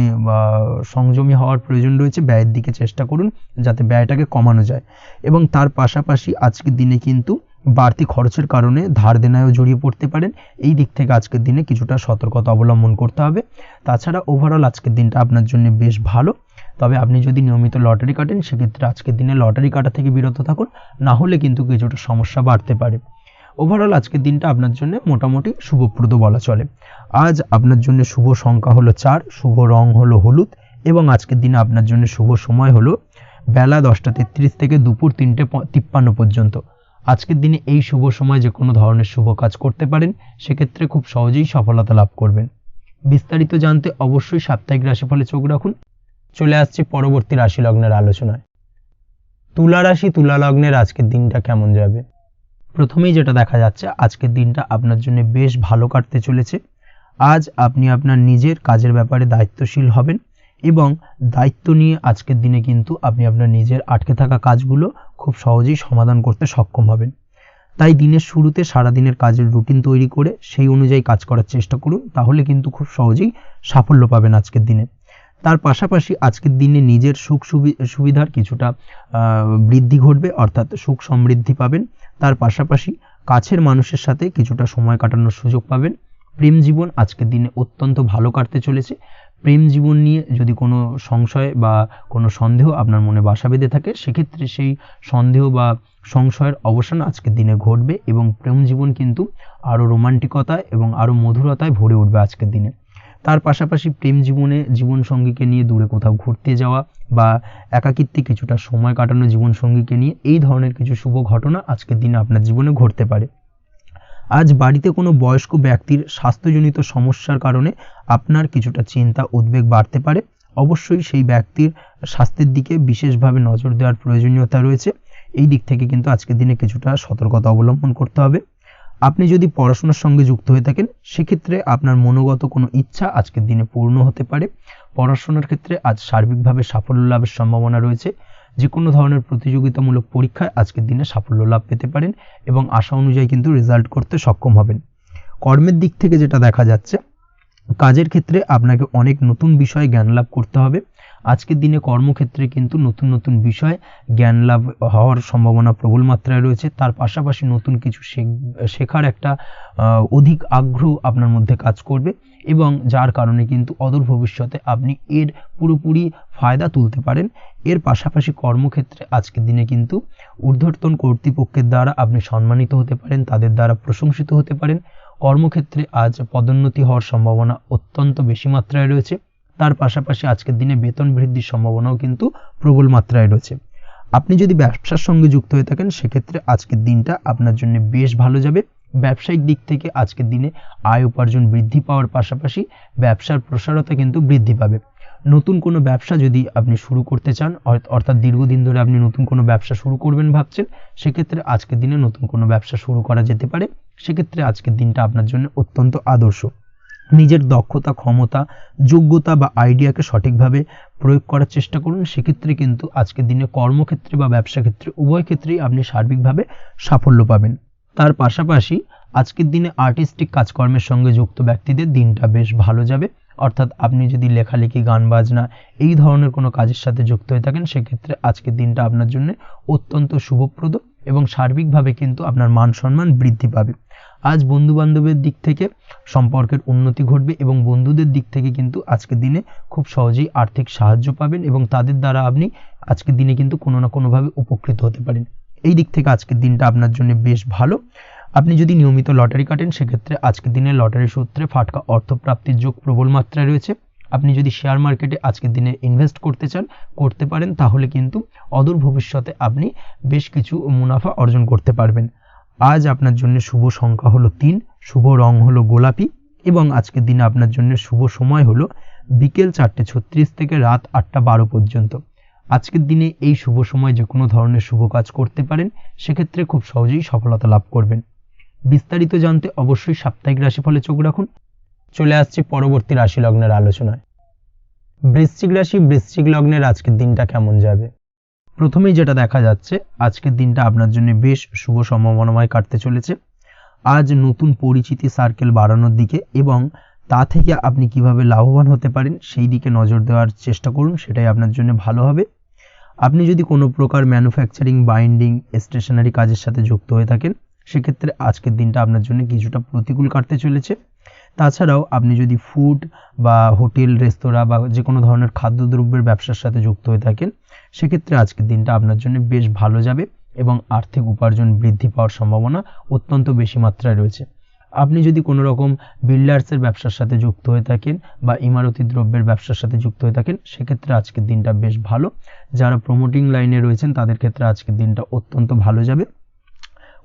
সংযমী হওয়ার প্রয়োজন রয়েছে। ব্যয়ের দিকে চেষ্টা করুন যাতে ব্যয়টাকে কমানো যায় এবং তার পাশাপাশি আজকের দিনে কিন্তু বাড়তি খরচের কারণে ধার দেনায়ও জড়িয়ে পড়তে পারেন। এই দিক থেকে আজকের দিনে কিছুটা সতর্কতা অবলম্বন করতে হবে। তাছাড়া ওভারঅল আজকের দিনটা আপনার জন্য বেশ ভালো। তবে আপনি যদি নিয়মিত লটারি কাটেন সেক্ষেত্রে আজকের দিনে লটারি কাটা থেকে বিরত থাকুন, না হলে কিন্তু কিছুটা সমস্যা বাড়তে পারে। ওভারঅল আজকের দিনটা আপনার জন্য মোটামুটি শুভপ্রদ বলা চলে। আজ আপনার জন্য শুভ সংখ্যা হলো 4, শুভ রং হলো হলুদ এবং আজকের দিনে আপনার জন্য শুভ সময় হলো বেলা 10:33 থেকে দুপুর 3:53 পর্যন্ত। আজকের দিনে এই শুভ সময় যে কোনো ধরনের শুভ কাজ করতে পারেন, সেক্ষেত্রে খুব সহজেই সফলতা লাভ করবেন। বিস্তারিত জানতে অবশ্যই সাপ্তাহিক রাশিফলে চোখ রাখুন। চলে আসছে পরবর্তী রাশি লগ্নের আলোচনায়। তুলা রাশি, তুলা লগ্নের আজকের দিনটা কেমন যাবে? প্রথমেই যেটা দেখা যাচ্ছে আজকের দিনটা আপনার জন্য বেশ ভালো কাটতে চলেছে। আজ আপনি আপনার নিজের কাজের ব্যাপারে দায়িত্বশীল হবেন এবং দায়িত্ব নিয়ে আজকের দিনে কিন্তু আপনি আপনার নিজের আটকে থাকা কাজগুলো খুব সহজেই সমাধান করতে সক্ষম হবেন। তাই দিনের শুরুতে সারাদিনের কাজের রুটিন তৈরি করে সেই অনুযায়ী কাজ করার চেষ্টা করুন, তাহলে কিন্তু খুব সহজেই সাফল্য পাবেন আজকের দিনে। তার পাশাপাশি আজকের দিনে নিজের সুখ সুবিধার কিছুটা বৃদ্ধি ঘটবে, অর্থাৎ সুখ সমৃদ্ধি পাবেন। তার পাশাপাশি কাছের মানুষের সাথে কিছুটা সময় কাটানোর সুযোগ পাবেন। প্রেম জীবন আজকের দিনে অত্যন্ত ভালো কাটতে চলেছে। প্রেম জীবন নিয়ে যদি কোনো সংশয় বা কোনো সন্দেহ আপনার মনে বাসা বেঁধে থাকে, সেক্ষেত্রে সেই সন্দেহ বা সংশয়ের অবসান আজকের দিনে ঘটবে এবং প্রেম জীবন কিন্তু আরও রোমান্টিকতায় এবং আরও মধুরতায় ভরে উঠবে আজকের দিনে। তার পাশাপাশি প্রেম জীবনে জীবনসঙ্গীকে নিয়ে দূরে কোথাও ঘুরতে যাওয়া বা একাকিত্বে কিছুটা সময় কাটানো জীবনসঙ্গীকে নিয়ে, এই ধরনের কিছু শুভ ঘটনা আজকের দিনে আপনার জীবনে ঘটতে পারে। আজ বাড়িতে কোনো বয়স্ক ব্যক্তির স্বাস্থ্যজনিত সমস্যার কারণে আপনার কিছুটা চিন্তা উদ্বেগ বাড়তে পারে। অবশ্যই সেই ব্যক্তির স্বাস্থ্যের দিকে বিশেষভাবে নজর দেওয়ার প্রয়োজনীয়তা রয়েছে। এই দিক থেকে কিন্তু আজকের দিনে কিছুটা সতর্কতা অবলম্বন করতে হবে। আপনি যদি পড়াশোনার সঙ্গে যুক্ত হয়ে থাকেন সেক্ষেত্রে আপনার মনোগত কোনো ইচ্ছা আজকের দিনে পূর্ণ হতে পারে। পড়াশোনার ক্ষেত্রে আজ সার্বিকভাবে সাফল্য লাভের সম্ভাবনা রয়েছে। যে কোনো ধরনের প্রতিযোগিতামূলক পরীক্ষায় আজকের দিনে সাফল্য লাভ পেতে পারেন এবং আশা অনুযায়ী কিন্তু রেজাল্ট করতে সক্ষম হবেন। কর্মের দিক থেকে যেটা দেখা যাচ্ছে কাজের ক্ষেত্রে আপনাকে অনেক নতুন বিষয়ে জ্ঞান লাভ করতে হবে। আজকের দিনে কর্মক্ষেত্রে কিন্তু নতুন নতুন বিষয় জ্ঞান লাভ হওয়ার সম্ভাবনা প্রবল মাত্রায় রয়েছে। তার পাশাপাশি নতুন কিছু শেখার একটা অধিক আগ্রহ আপনার মধ্যে কাজ করবে, এবং যার কারণে কিন্তু অদূর ভবিষ্যতে আপনি এর পুরোপুরি ফায়দা তুলতে পারেন। এর পাশাপাশি কর্মক্ষেত্রে আজকের দিনে কিন্তু ঊর্ধ্বতন কর্তৃপক্ষের দ্বারা আপনি সম্মানিত হতে পারেন, তাদের দ্বারা প্রশংসিত হতে পারেন। কর্মক্ষেত্রে আজ পদোন্নতি হওয়ার সম্ভাবনা অত্যন্ত বেশি মাত্রায় রয়েছে। তার পাশাপাশি আজকের দিনে বেতন বৃদ্ধির সম্ভাবনাও কিন্তু প্রবল মাত্রায় রয়েছে। আপনি যদি ব্যবসার সঙ্গে যুক্ত হয়ে থাকেন সেক্ষেত্রে আজকের দিনটা আপনার জন্য বেশ ভালো যাবে। ব্যবসায়িক দিক থেকে আজকের দিনে আয় উপার্জন বৃদ্ধি পাওয়ার পাশাপাশি ব্যবসার প্রসারতা কিন্তু বৃদ্ধি পাবে। নতুন কোনো ব্যবসা যদি আপনি শুরু করতে চান, অর্থাৎ দীর্ঘদিন ধরে আপনি নতুন কোনো ব্যবসা শুরু করবেন ভাবছেন, সেক্ষেত্রে আজকের দিনে নতুন কোনো ব্যবসা শুরু করা যেতে পারে। সেক্ষেত্রে আজকের দিনটা আপনার জন্য অত্যন্ত আদর্শ। নিজের দক্ষতা, ক্ষমতা, যোগ্যতা বা আইডিয়াকে সঠিকভাবে প্রয়োগ করার চেষ্টা করুন। সেক্ষেত্রে কিন্তু আজকের দিনে কর্মক্ষেত্রে বা ব্যবসা ক্ষেত্রে উভয় ক্ষেত্রেই আপনি সার্বিকভাবে সাফল্য পাবেন। তার পাশাপাশি আজকের দিনে আর্টিস্টিক কাজকর্মের সঙ্গে যুক্ত ব্যক্তিদের দিনটা বেশ ভালো যাবে। অর্থাৎ আপনি যদি লেখালেখি, গান বাজনা এই ধরনের কোনো কাজের সাথে যুক্ত হয়ে থাকেন সেক্ষেত্রে আজকের দিনটা আপনার জন্য অত্যন্ত শুভপ্রদ এবং সার্বিকভাবে কিন্তু আপনার মান সম্মান বৃদ্ধি পাবে। আজ বন্ধু বান্ধবের দিক থেকে সম্পর্কের উন্নতি ঘটবে এবং বন্ধুদের দিক থেকে কিন্তু আজকের দিনে খুব সহজেই আর্থিক সাহায্য পাবেন এবং তাদের দ্বারা আপনি আজকের দিনে কিন্তু কোনো না কোনোভাবে উপকৃত হতে পারেন। এই দিক থেকে আজকের দিনটা আপনার জন্য বেশ ভালো। আপনি যদি নিয়মিত লটারি কাটেন সেক্ষেত্রে আজকের দিনে লটারি সূত্রে ফাটকা অর্থপ্রাপ্তির যোগ প্রবল মাত্রায় রয়েছে। আপনি যদি শেয়ার মার্কেটে আজকের দিনে ইনভেস্ট করতে চান, করতে পারেন, তাহলে কিন্তু অদূর ভবিষ্যতে আপনি বেশ কিছু মুনাফা অর্জন করতে পারবেন। আজ আপনার জন্য শুভ সংখ্যা হলো 3, শুভ রং হলো গোলাপি এবং আজকের দিনে আপনার জন্য শুভ সময় হলো বিকেল 4:36 থেকে রাত 8:12 পর্যন্ত। আজকের দিনে এই শুভ সময় যে কোনো ধরনের শুভ কাজ করতে পারেন, সেক্ষেত্রে খুব সহজেই সফলতা লাভ করবেন। বিস্তারিত জানতে অবশ্যই সাপ্তাহিক রাশিফলে চোখ রাখুন। চলে আসছে পরবর্তী রাশি লগ্নের আলোচনায়। বৃশ্চিক রাশি, বৃশ্চিক লগ্নের আজকের দিনটা কেমন যাবে? প্রথমেই যেটা দেখা যাচ্ছে, আজকের দিনটা আপনার জন্য বেশ শুভ সম্ভাবনাময় কাটতে চলেছে। আজ নতুন পরিচিতি সার্কেল বাড়ানোর দিকে এবং তা থেকে আপনি কিভাবে লাভবান হতে পারেন সেই দিকে নজর দেওয়ার চেষ্টা করুন, সেটাই আপনার জন্য ভালো হবে। আপনি যদি কোনো প্রকার ম্যানুফ্যাকচারিং, বাইন্ডিং, স্টেশনারি কাজের সাথে যুক্ত হয়ে থাকেন সেক্ষেত্রে আজকের দিনটা আপনার জন্য কিছুটা প্রতিকূল কাটতে চলেছে। তাছাড়াও আপনি যদি ফুড বা হোটেল, রেস্তোরাঁ বা যে কোনো ধরনের খাদ্যদ্রব্যের ব্যবসার সাথে যুক্ত হয়ে থাকেন সেক্ষেত্রে আজকের দিনটা আপনার জন্য বেশ ভালো যাবে এবং আর্থিক উপার্জন বৃদ্ধি পাওয়ার সম্ভাবনা অত্যন্ত বেশি মাত্রায় রয়েছে। আপনি যদি কোনো রকম বিল্ডার্সের ব্যবসার সাথে যুক্ত হয়ে থাকেন বা ইমারতি দ্রব্যের ব্যবসার সাথে যুক্ত হয়ে থাকেন সেক্ষেত্রে আজকের দিনটা বেশ ভালো। যারা প্রমোটিং লাইনে রয়েছেন তাদের ক্ষেত্রে আজকের দিনটা অত্যন্ত ভালো যাবে।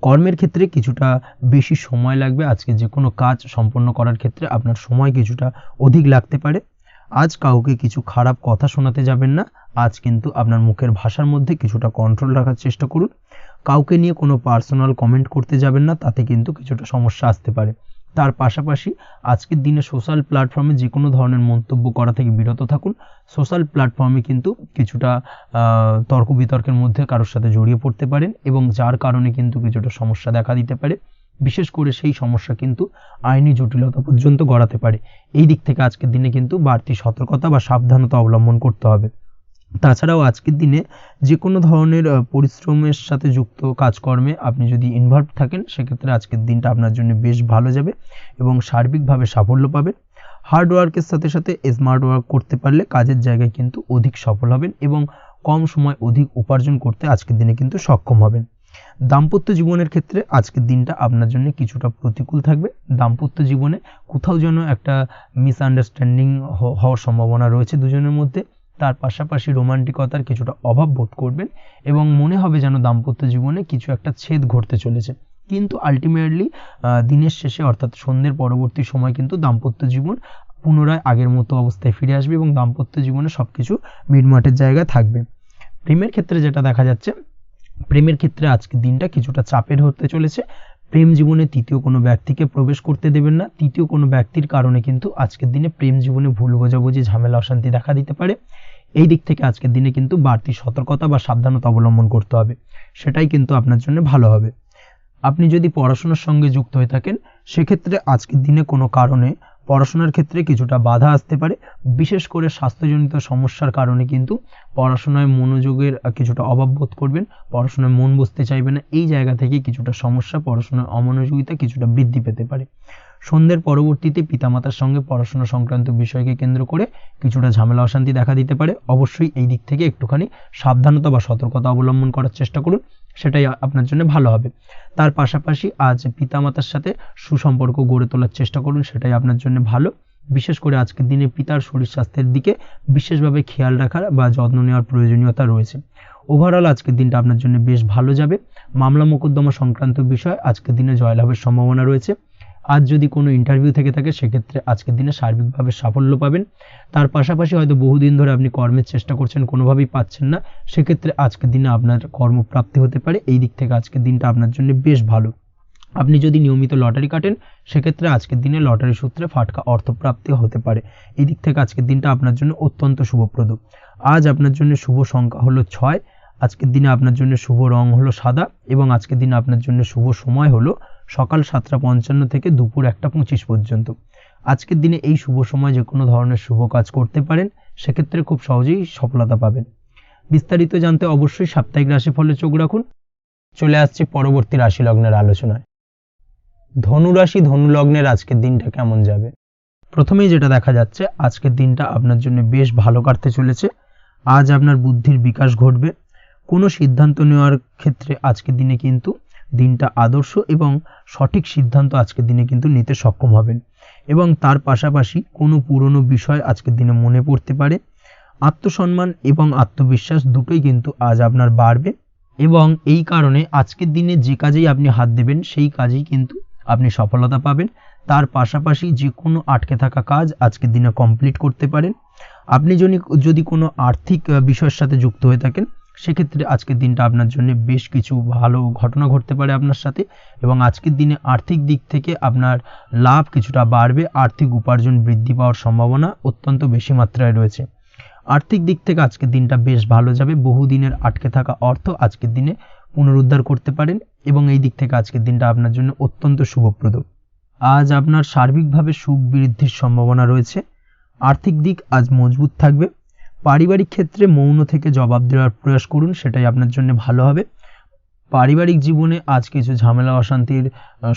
কর্মের ক্ষেত্রে কিছুটা বেশি সময় লাগবে। আজকে যে কোনো কাজ সম্পন্ন করার ক্ষেত্রে আপনার সময় কিছুটা অধিক লাগতে পারে। আজ কাউকে কিছু খারাপ কথা শোনাতে যাবেন না। আজ কিন্তু আপনার মুখের ভাষার মধ্যে কিছুটা কন্ট্রোল রাখার চেষ্টা করুন। কাউকে নিয়ে কোনো পার্সোনাল কমেন্ট করতে যাবেন না, তাতে কিন্তু কিছুটা সমস্যা আসতে পারে। তার পাশাপাশি আজকের দিনে সোশ্যাল প্ল্যাটফর্মে যে কোনো ধরনের মন্তব্য করা থেকে বিরত থাকুন। সোশ্যাল প্ল্যাটফর্মে কিন্তু কিছুটা তর্ক বিতর্কের মধ্যে কারোর সাথে জড়িয়ে পড়তে পারেন এবং যার কারণে কিন্তু কিছুটা সমস্যা দেখা দিতে পারে। বিশেষ করে সেই সমস্যা কিন্তু আইনি জটিলতা পর্যন্ত গড়াতে পারে। এই দিক থেকে আজকের দিনে কিন্তু বাড়তি সতর্কতা বা সাবধানতা অবলম্বন করতে হবে। তাছাড়াও আজকের দিনে যে কোনো ধরনের পরিশ্রমের সাথে যুক্ত কাজকর্মে আপনি যদি ইনভলভ থাকেন সেক্ষেত্রে আজকের দিনটা আপনার জন্য বেশ ভালো যাবে এবং সার্বিকভাবে সাফল্য পাবেন। হার্ড ওয়ার্কের সাথে সাথে স্মার্ট ওয়ার্ক করতে পারলে কাজের জায়গায় কিন্তু অধিক সফল হবেন এবং কম সময় অধিক উপার্জন করতে আজকের দিনে কিন্তু সক্ষম হবেন। দাম্পত্য জীবনের ক্ষেত্রে আজকের দিনটা আপনার জন্য কিছুটা প্রতিকূল থাকবে। দাম্পত্য জীবনে কোথাও যেন একটা মিসআন্ডারস্ট্যান্ডিং হওয়ার সম্ভাবনা রয়েছে দুজনের মধ্যে। তার পাশাপাশি রোমান্টিকতার কিছুটা অভাব বোধ করবেন এবং মনে হবে যেন দাম্পত্য জীবনে কিছু একটা ছেদ ঘটতে চলেছে, কিন্তু আলটিমেটলি দিনের শেষে অর্থাৎ সন্ধ্যের পরবর্তী সময় কিন্তু দাম্পত্য জীবন পুনরায় আগের মতো অবস্থায় ফিরে আসবে এবং দাম্পত্য জীবনে সবকিছু মিটমাটের জায়গায় থাকবে। প্রেমের ক্ষেত্রে যেটা দেখা যাচ্ছে, প্রেমের ক্ষেত্রে আজকের দিনটা কিছুটা চাপের হতে চলেছে। প্রেম জীবনে তৃতীয় কোনো ব্যক্তিকে প্রবেশ করতে দেবেন না। তৃতীয় কোনো ব্যক্তির কারণে কিন্তু আজকের দিনে প্রেম জীবনে ভুল বোঝাবুঝি, ঝামেলা, অশান্তি দেখা দিতে পারে। এই দিক থেকে আজকের দিনে কিন্তু বাড়তি সতর্কতা বা সাবধানতা অবলম্বন করতে হবে, সেটাই কিন্তু আপনার জন্য ভালো হবে। আপনি যদি পড়াশোনার সঙ্গে যুক্ত হয়ে থাকেন সেক্ষেত্রে আজকের দিনে কোনো কারণে পড়াশোনার ক্ষেত্রে কিছুটা বাধা আসতে পারে, বিশেষ করে স্বাস্থ্যজনিত সমস্যার কারণে কিন্তু পড়াশোনায় মনোযোগের কিছুটা অভাব বোধ করবেন, পড়াশোনায় মন বসতে চাইবে না। এই জায়গা থেকে কিছুটা সমস্যা, পড়াশোনার অমনোযোগিতা কিছুটা বৃদ্ধি পেতে পারে। সন্ধ্যের পরবর্তীতে পিতামাতার সঙ্গে পড়াশোনা সংক্রান্ত বিষয়কে কেন্দ্র করে কিছুটা ঝামেলা অশান্তি দেখা দিতে পারে। অবশ্যই এই দিক থেকে একটুখানি সাবধানতা বা সতর্কতা অবলম্বন করার চেষ্টা করুন, সেটাই আপনার জন্য ভালো হবে। তার পাশাপাশি আজ পিতামাতার সাথে সুসম্পর্ক গড়ে তোলার চেষ্টা করুন, সেটাই আপনার জন্য ভালো। বিশেষ করে আজকের দিনে পিতার শরীর স্বাস্থ্যের দিকে বিশেষভাবে খেয়াল রাখার বা যত্ন নেওয়ার প্রয়োজনীয়তা রয়েছে। ওভারঅল আজকের দিনটা আপনার জন্য বেশ ভালো যাবে। মামলা মোকদ্দমা সংক্রান্ত বিষয় আজকের দিনে জয়লাভের সম্ভাবনা রয়েছে। আজ যদি কোনো ইন্টারভিউ থেকে থাকে সেক্ষেত্রে আজকের দিনে সার্বিকভাবে সাফল্য পাবেন। তার পাশাপাশি হয়তো বহুদিন ধরে আপনি কর্মের চেষ্টা করছেন, কোনোভাবেই পাচ্ছেন না, সেক্ষেত্রে আজকের দিনে আপনার কর্মপ্রাপ্তি হতে পারে। এই দিক থেকে আজকের দিনটা আপনার জন্য বেশ ভালো। আপনি যদি নিয়মিত লটারি কাটেন সেক্ষেত্রে আজকের দিনে লটারি সূত্রে ফাটকা অর্থপ্রাপ্তি হতে পারে। এই দিক থেকে আজকের দিনটা আপনার জন্য অত্যন্ত শুভপ্রদ। আজ আপনার জন্য শুভ সংখ্যা হলো 6। আজকের দিনে আপনার জন্য শুভ রং হলো সাদা এবং আজকের দিনে আপনার জন্য শুভ সময় হলো সকাল 7:55 থেকে দুপুর 1:25 পর্যন্ত। আজকের দিনে এই শুভ সময় যে কোনো ধরনের শুভ কাজ করতে পারেন, সেক্ষেত্রে খুব সহজেই সফলতা পাবেন। বিস্তারিত জানতে অবশ্যই সাপ্তাহিক রাশিফলে চোখ রাখুন। চলে আসছি পরবর্তী রাশি লগ্নের আলোচনায়। ধনুরাশি ধনু লগ্নের আজকের দিনটা কেমন যাবে? প্রথমেই যেটা দেখা যাচ্ছে, আজকের দিনটা আপনার জন্য বেশ ভালো কাটতে চলেছে। আজ আপনার বুদ্ধির বিকাশ ঘটবে। কোনো সিদ্ধান্ত নেওয়ার ক্ষেত্রে আজকের দিনে কিন্তু দিনটা আদর্শ এবং সঠিক সিদ্ধান্ত আজকের দিনে কিন্তু নিতে সক্ষম হবেন। এবং তার পাশাপাশি কোনো পুরনো বিষয় আজকের দিনে মনে পড়তে পারে। আত্মসম্মান এবং আত্মবিশ্বাস দুটোই কিন্তু আজ আপনার বাড়বে এবং এই কারণে আজকের দিনে যে কাজেই আপনি হাত দেবেন সেই কাজেই কিন্তু আপনি সফলতা পাবেন। তার পাশাপাশি যে কোনো আটকে থাকা কাজ আজকের দিনে কমপ্লিট করতে পারেন। আপনি যদি কোনো আর্থিক বিষয়ের সাথে যুক্ত হয়ে থাকেন সেক্ষেত্রে আজকের দিনটা আপনার জন্য বেশ কিছু ভালো ঘটনা ঘটতে পারে আপনার সাথে এবং আজকের দিনে আর্থিক দিক থেকে আপনার লাভ কিছুটা বাড়বে। আর্থিক উপার্জন বৃদ্ধি পাওয়ার সম্ভাবনা অত্যন্ত বেশি মাত্রায় রয়েছে। আর্থিক দিক থেকে আজকের দিনটা বেশ ভালো যাবে। বহুদিনের আটকে থাকা অর্থ আজকের দিনে পুনরুদ্ধার করতে পারেন এবং এই দিক থেকে আজকের দিনটা আপনার জন্য অত্যন্ত শুভপ্রদ। আজ আপনার সার্বিকভাবে সুখ বৃদ্ধির সম্ভাবনা রয়েছে। আর্থিক দিক আজ মজবুত থাকবে। পারিবারিক ক্ষেত্রে মৌন থেকে জবাব দেওয়ার প্রয়াস করুন, সেটাই আপনার জন্য ভালো হবে। পারিবারিক জীবনে আজ কিছু ঝামেলা অশান্তির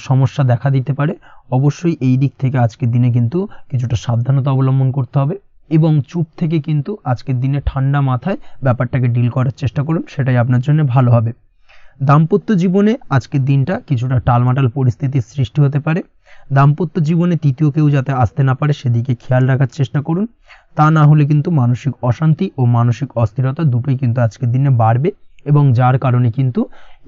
সমস্যা দেখা দিতে পারে। অবশ্যই এই দিক থেকে আজকের দিনে কিন্তু কিছুটা সাবধানতা অবলম্বন করতে হবে এবং চুপ থেকে কিন্তু আজকের দিনে ঠান্ডা মাথায় ব্যাপারটাকে ডিল করার চেষ্টা করুন, সেটাই আপনার জন্য ভালো হবে। দাম্পত্য জীবনে আজকের দিনটা কিছুটা টালমাটাল পরিস্থিতির সৃষ্টি হতে পারে। দাম্পত্য জীবনে তৃতীয় কেউ যাতে আসতে না পারে সেদিকে খেয়াল রাখার চেষ্টা করুন। তা না হলে কিন্তু মানসিক অশান্তি ও মানসিক অস্থিরতা দুটোই কিন্তু আজকের দিনে বাড়বে এবং যার কারণে কিন্তু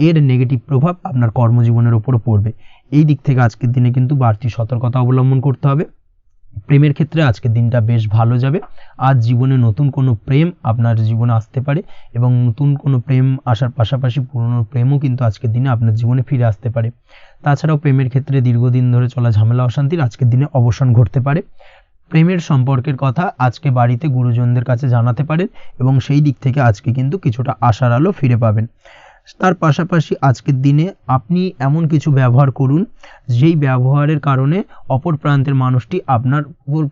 এর নেগেটিভ প্রভাব আপনার কর্মজীবনের উপর পড়বে। এই দিক থেকে আজকের দিনে কিন্তু বাড়তি সতর্কতা অবলম্বন করতে হবে। প্রেমের ক্ষেত্রে আজকের দিনটা বেশ ভালো যাবে। আজ জীবনে নতুন কোনো প্রেম আপনার জীবনে আসতে পারে এবং নতুন কোনো প্রেম আসার পাশাপাশি পুরনো প্রেমও কিন্তু আজকের দিনে আপনার জীবনে ফিরে আসতে পারে। তাছাড়াও প্রেমের ক্ষেত্রে দীর্ঘদিন ধরে চলা ঝামেলা অশান্তির আজকের দিনে অবসান ঘটতে পারে। প্রেমের সম্পর্কের কথা আজকে বাড়িতে গুরুজনদের কাছে জানাতে পারেন এবং সেই দিক থেকে আজকে কিন্তু কিছুটা আশার আলো ফিরে পাবেন। তার পাশাপাশি আজকের দিনে আপনি এমন কিছু ব্যবহার করুন যেই ব্যবহারের কারণে অপর প্রান্তের মানুষটি আপনার